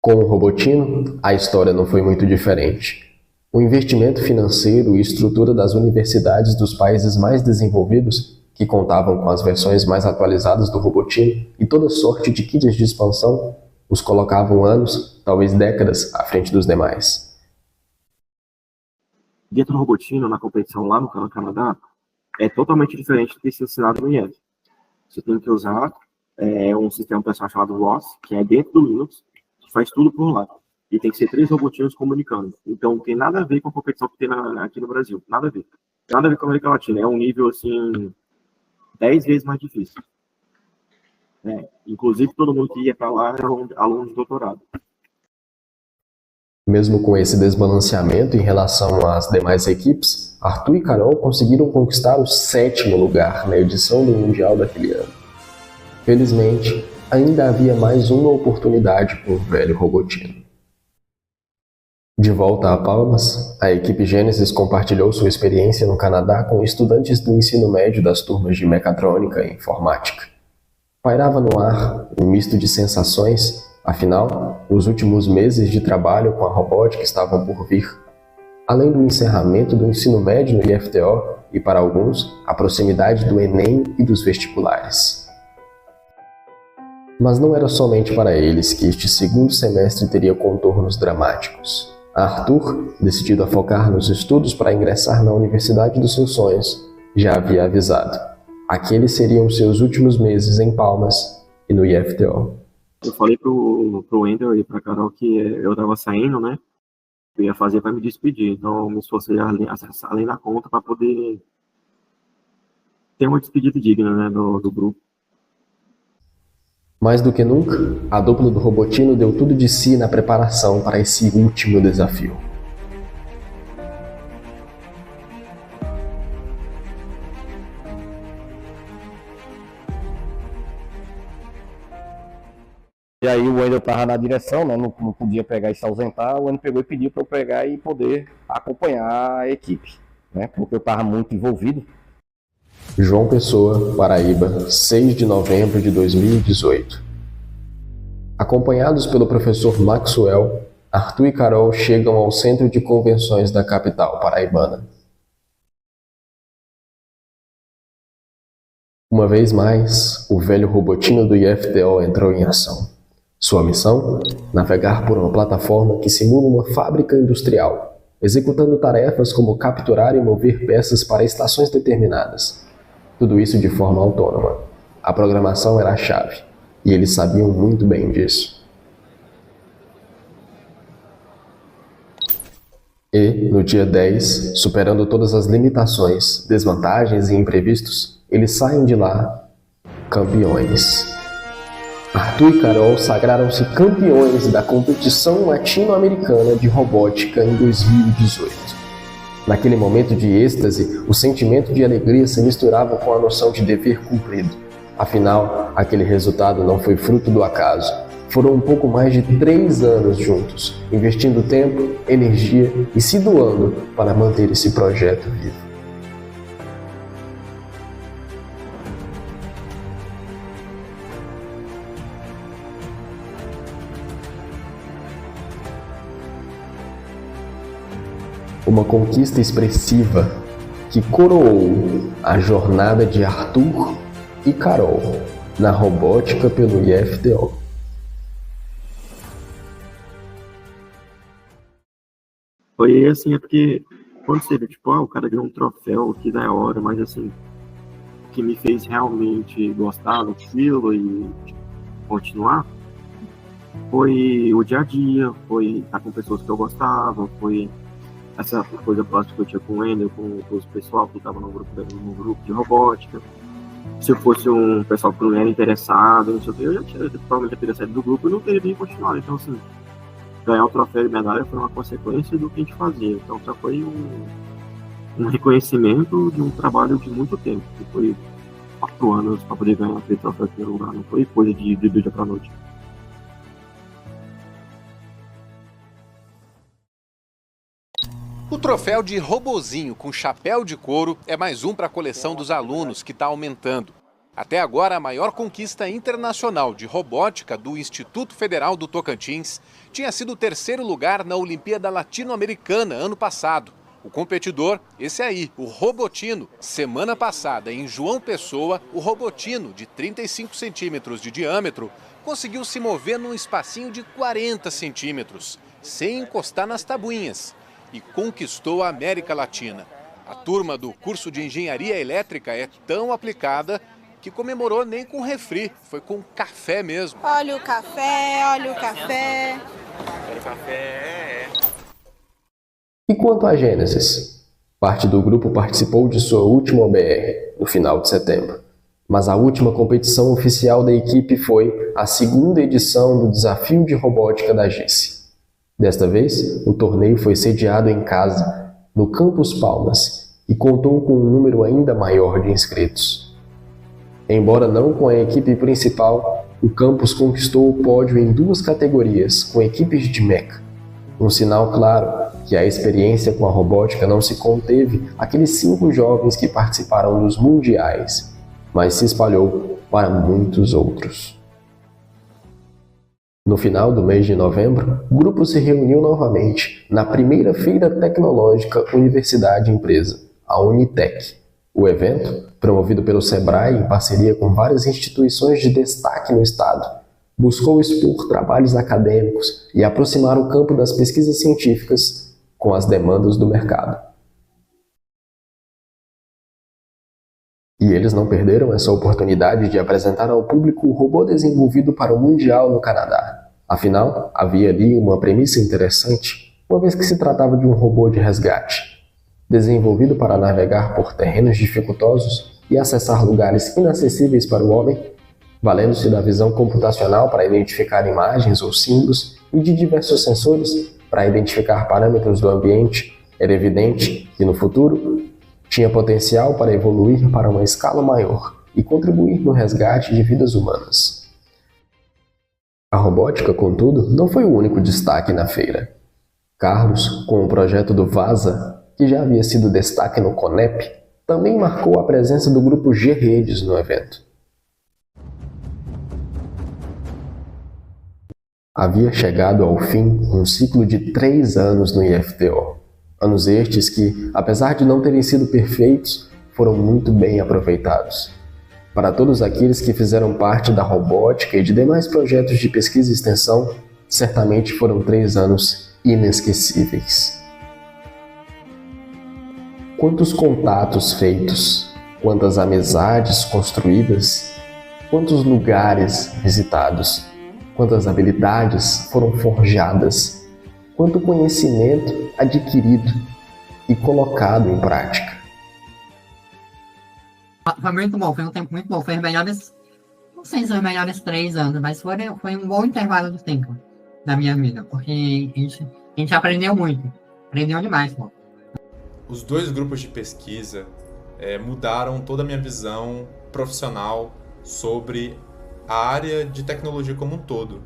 Com o Robotino, a história não foi muito diferente. O investimento financeiro e estrutura das universidades dos países mais desenvolvidos, que contavam com as versões mais atualizadas do Robotino e toda sorte de kits de expansão, os colocavam anos, talvez décadas, à frente dos demais. Dentro do Robotino, na competição lá no Canadá, é totalmente diferente do que se ensinado no IF. Você tem que usar um sistema operacional chamado ROS, que é dentro do Linux, que faz tudo por lá. E tem que ser 3 robotinhos comunicando. Então, não tem nada a ver com a competição que tem aqui no Brasil. Nada a ver. Nada a ver com a América Latina. É um nível, assim, 10 vezes mais difícil. Inclusive, todo mundo que ia para lá era aluno de doutorado. Mesmo com esse desbalanceamento em relação às demais equipes, Arthur e Carol conseguiram conquistar o 7º lugar na edição do Mundial daquele ano. Felizmente, ainda havia mais uma oportunidade para o velho Robotino. De volta a Palmas, a equipe Gênesis compartilhou sua experiência no Canadá com estudantes do ensino médio das turmas de mecatrônica e informática. Pairava no ar um misto de sensações, afinal, os últimos meses de trabalho com a robótica estavam por vir. Além do encerramento do ensino médio no IFTO e, para alguns, a proximidade do Enem e dos vestibulares. Mas não era somente para eles que este segundo semestre teria contornos dramáticos. Arthur, decidido a focar nos estudos para ingressar na universidade dos seus sonhos, já havia avisado. Aqueles seriam seus últimos meses em Palmas e no IFTO. Eu falei pro Wendel e pra Carol que eu tava saindo, né? Eu ia fazer para me despedir. Então, eu me esforcei além da conta para poder ter uma despedida digna, né, do grupo. Mais do que nunca, a dupla do Robotino deu tudo de si na preparação para esse último desafio. E aí o Wendel estava na direção, né? Não podia pegar e se ausentar. O Wendel pegou e pediu para eu pegar e poder acompanhar a equipe, né? Porque eu estava muito envolvido. João Pessoa, Paraíba, 6 de novembro de 2018. Acompanhados pelo professor Maxwell, Arthur e Carol chegam ao centro de convenções da capital paraibana. Uma vez mais, o velho Robotino do IFTO entrou em ação. Sua missão? Navegar por uma plataforma que simula uma fábrica industrial, executando tarefas como capturar e mover peças para estações determinadas. Tudo isso de forma autônoma. A programação era a chave, e eles sabiam muito bem disso. E, no dia 10, superando todas as limitações, desvantagens e imprevistos, eles saem de lá campeões. Arthur e Carol sagraram-se campeões da competição latino-americana de robótica em 2018. Naquele momento de êxtase, o sentimento de alegria se misturava com a noção de dever cumprido. Afinal, aquele resultado não foi fruto do acaso. Foram um pouco mais de 3 anos juntos, investindo tempo, energia e se doando para manter esse projeto vivo. Uma conquista expressiva que coroou a jornada de Arthur e Carol na robótica pelo IFTO. Foi assim, é porque quando você vê, tipo, o cara ganhou um troféu, que da hora, mas assim, o que me fez realmente gostar daquilo e continuar foi o dia a dia, foi estar com pessoas que eu gostava, foi essa coisa próxima que eu tinha com o Wendel, com os pessoal que estava no grupo de robótica. Se eu fosse um pessoal que não era interessado, não sei o que, eu já tinha provavelmente teria saído do grupo e não teria continuado. Então, assim, ganhar o troféu e medalha foi uma consequência do que a gente fazia. Então, só foi um reconhecimento de um trabalho de muito tempo, que foi 4 anos para poder ganhar aquele troféu em primeiro lugar, não foi coisa de dia para noite. O troféu de robozinho com chapéu de couro é mais um para a coleção dos alunos, que está aumentando. Até agora, a maior conquista internacional de robótica do Instituto Federal do Tocantins tinha sido o 3º lugar na Olimpíada Latino-Americana ano passado. O competidor, esse aí, o Robotino. Semana passada, em João Pessoa, o Robotino, de 35 centímetros de diâmetro, conseguiu se mover num espacinho de 40 centímetros, sem encostar nas tabuinhas, e conquistou a América Latina. A turma do curso de Engenharia Elétrica é tão aplicada que comemorou nem com refri, foi com café mesmo. Olha o café, olha o café. o café E quanto à Gênesis? Parte do grupo participou de sua última OBR, no final de setembro. Mas a última competição oficial da equipe foi a segunda edição do Desafio de Robótica da GICE. Desta vez, o torneio foi sediado em casa, no Campus Palmas, e contou com um número ainda maior de inscritos. Embora não com a equipe principal, o campus conquistou o pódio em 2 categorias com equipes de mecha. Um sinal claro que a experiência com a robótica não se conteve àqueles 5 jovens que participaram dos mundiais, mas se espalhou para muitos outros. No final do mês de novembro, o grupo se reuniu novamente na primeira Feira Tecnológica Universidade Empresa, a Unitec. O evento, promovido pelo Sebrae em parceria com várias instituições de destaque no estado, buscou expor trabalhos acadêmicos e aproximar o campo das pesquisas científicas com as demandas do mercado. E eles não perderam essa oportunidade de apresentar ao público o robô desenvolvido para o Mundial no Canadá. Afinal, havia ali uma premissa interessante, uma vez que se tratava de um robô de resgate, desenvolvido para navegar por terrenos dificultosos e acessar lugares inacessíveis para o homem, valendo-se da visão computacional para identificar imagens ou símbolos e de diversos sensores para identificar parâmetros do ambiente. Era evidente que, no futuro, tinha potencial para evoluir para uma escala maior e contribuir no resgate de vidas humanas. A robótica, contudo, não foi o único destaque na feira. Carlos, com o projeto do VASA, que já havia sido destaque no CONEP, também marcou a presença do grupo G-Redes no evento. Havia chegado ao fim um ciclo de 3 anos no IFTO. Anos estes que, apesar de não terem sido perfeitos, foram muito bem aproveitados. Para todos aqueles que fizeram parte da robótica e de demais projetos de pesquisa e extensão, certamente foram 3 anos inesquecíveis. Quantos contatos feitos, quantas amizades construídas, quantos lugares visitados, quantas habilidades foram forjadas, quanto conhecimento adquirido e colocado em prática. Foi muito bom, foi um tempo muito bom. Foi os melhores, não sei se foi os melhores 3 anos, mas foi um bom intervalo de tempo da minha vida, porque a gente aprendeu muito, aprendeu demais, pô. Os 2 grupos de pesquisa mudaram toda a minha visão profissional sobre a área de tecnologia como um todo.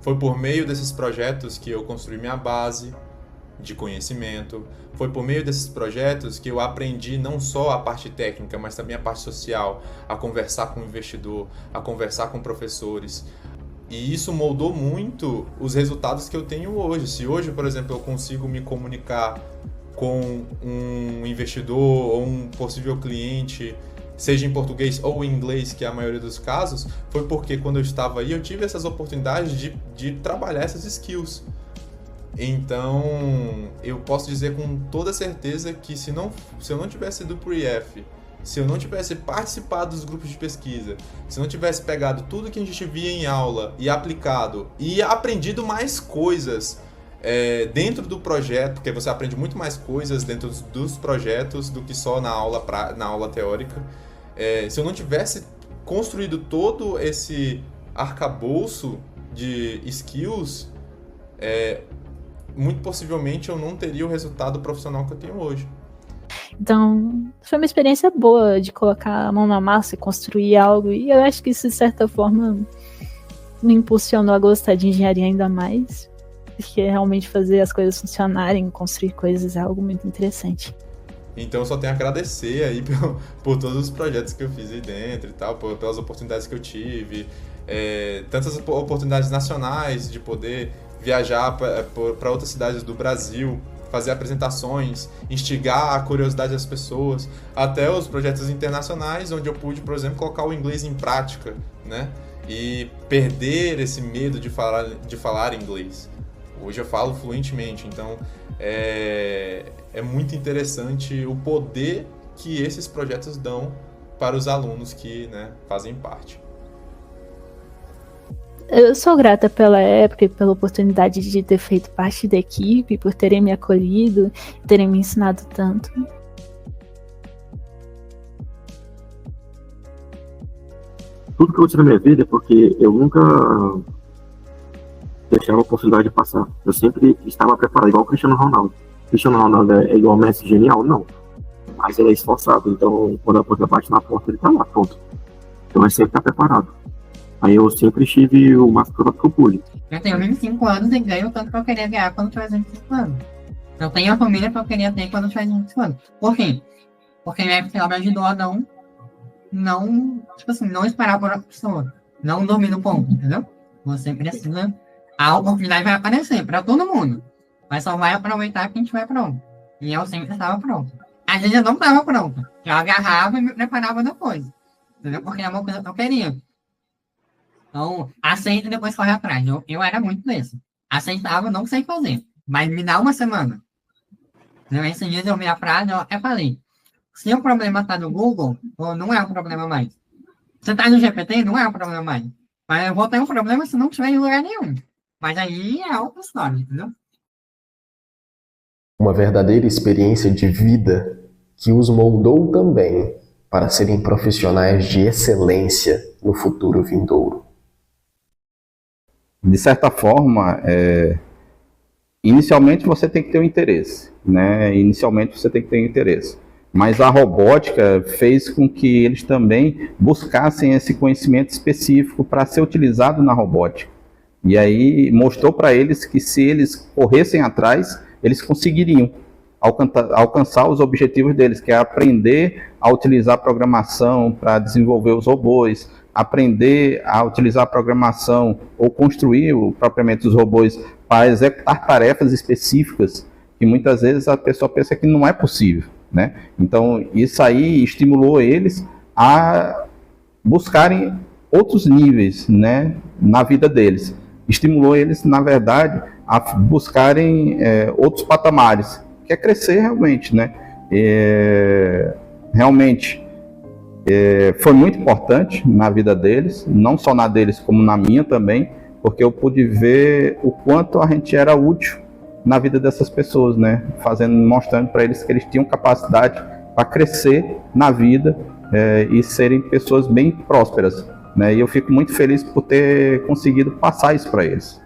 Foi por meio desses projetos que eu construí minha base de conhecimento. Foi por meio desses projetos que eu aprendi não só a parte técnica, mas também a parte social, a conversar com o investidor, a conversar com professores. E isso moldou muito os resultados que eu tenho hoje. Se hoje, por exemplo, eu consigo me comunicar com um investidor ou um possível cliente, seja em português ou em inglês, que é a maioria dos casos, foi porque quando eu estava aí eu tive essas oportunidades de trabalhar essas skills. Então, eu posso dizer com toda certeza que se eu não tivesse ido pro IF, se eu não tivesse participado dos grupos de pesquisa, se eu não tivesse pegado tudo que a gente via em aula e aplicado e aprendido mais coisas dentro do projeto, porque você aprende muito mais coisas dentro dos projetos do que só na aula teórica. Se eu não tivesse construído todo esse arcabouço de skills, muito possivelmente eu não teria o resultado profissional que eu tenho hoje. Então, foi uma experiência boa de colocar a mão na massa e construir algo, e eu acho que isso, de certa forma, me impulsionou a gostar de engenharia ainda mais, porque realmente fazer as coisas funcionarem, construir coisas é algo muito interessante. Então eu só tenho a agradecer aí por todos os projetos que eu fiz aí dentro e tal, pelas oportunidades que eu tive, tantas oportunidades nacionais de poder viajar para outras cidades do Brasil, fazer apresentações, instigar a curiosidade das pessoas, até os projetos internacionais, onde eu pude, por exemplo, colocar o inglês em prática, né? E perder esse medo de falar inglês. Hoje eu falo fluentemente, então é muito interessante o poder que esses projetos dão para os alunos que, né, fazem parte. eu sou grata pela época e pela oportunidade de ter feito parte da equipe, por terem me acolhido, terem me ensinado tanto. Tudo que eu tive na minha vida é porque eu nunca deixava a oportunidade de passar. Eu sempre estava preparado, igual o Cristiano Ronaldo. O Cristiano Ronaldo é igual o Messi genial? Não. Mas ele é esforçado, então quando a porta bate na porta, ele tá lá, pronto. Então ele sempre tá preparado. Aí eu sempre estive o mais preparado que eu pude. Eu tenho 25 anos e ganho o tanto que eu queria ganhar quando tivesse 25 anos. Eu tenho a família que eu queria ter quando tivesse 25 anos. Por quê? Porque minha FPL me ajudou a tipo assim, não esperar por outra pessoa. Não dormir no ponto, entendeu? Você precisa... A oportunidade vai aparecer para todo mundo. Mas só vai aproveitar quem estiver pronto. E eu sempre estava pronto. Às vezes eu não estava pronto. Eu agarrava e me preparava depois. Entendeu? Porque é uma coisa que eu queria. Então, aceita e depois corre atrás. Eu era muito desse. Aceitava, não sei fazer. Mas me dá uma semana. Então, esses dias eu vi a frase, eu falei, se o problema está no Google, não é um problema mais. Se está no GPT, não é um problema mais. Mas eu vou ter um problema se não tiver em lugar nenhum. Mas aí é outra história, entendeu? Uma verdadeira experiência de vida que os moldou também para serem profissionais de excelência no futuro vindouro. De certa forma, inicialmente você tem que ter um interesse, né? Inicialmente você tem que ter um interesse. Mas a robótica fez com que eles também buscassem esse conhecimento específico para ser utilizado na robótica. E aí mostrou para eles que se eles corressem atrás, eles conseguiriam alcançar os objetivos deles, que é aprender a utilizar a programação para desenvolver os robôs, aprender a utilizar a programação ou construir propriamente os robôs para executar tarefas específicas que muitas vezes a pessoa pensa que não é possível, né? Então isso aí estimulou eles a buscarem outros níveis, né, na vida deles. Estimulou eles, na verdade, a buscarem outros patamares, que é crescer realmente, né? Realmente foi muito importante na vida deles, não só na deles como na minha também, porque eu pude ver o quanto a gente era útil na vida dessas pessoas, né? Mostrando para eles que eles tinham capacidade para crescer na vida e serem pessoas bem prósperas, né? E eu fico muito feliz por ter conseguido passar isso para eles.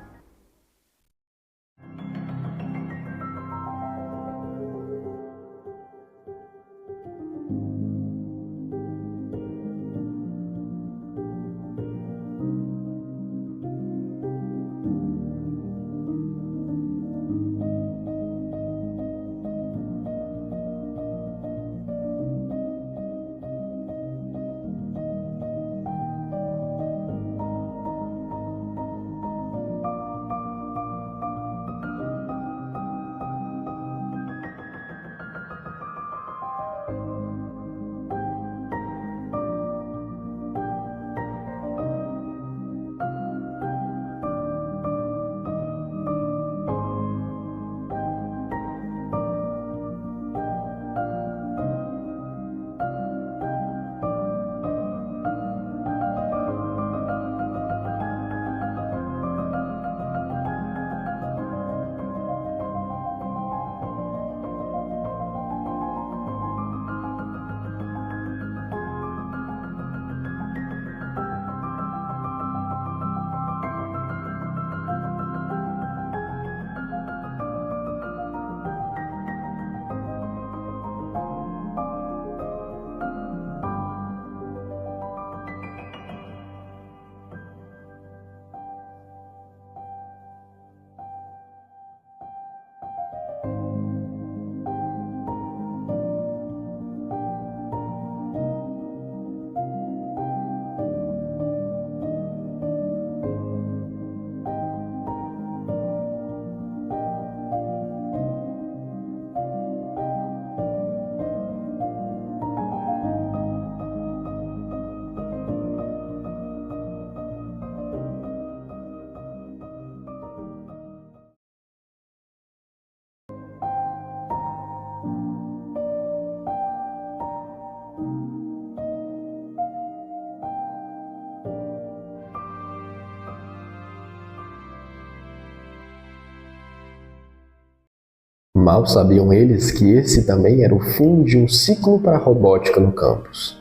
Mal sabiam eles que esse também era o fim de um ciclo para a robótica no campus.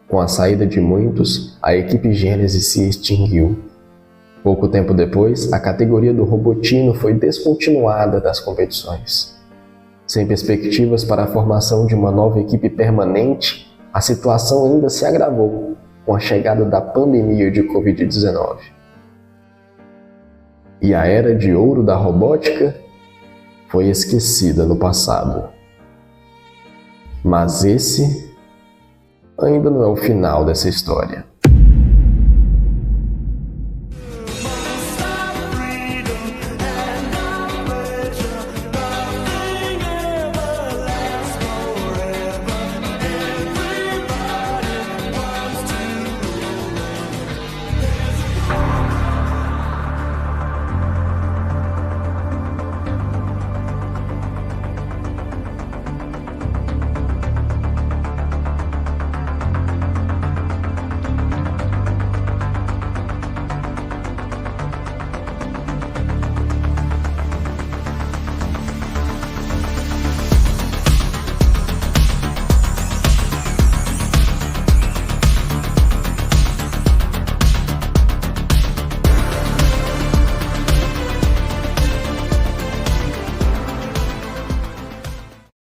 Com a saída de muitos, a equipe Gênesis se extinguiu. Pouco tempo depois, a categoria do Robotino foi descontinuada das competições. Sem perspectivas para a formação de uma nova equipe permanente, a situação ainda se agravou com a chegada da pandemia de Covid-19. E a era de ouro da robótica foi esquecida no passado. Mas esse ainda não é o final dessa história.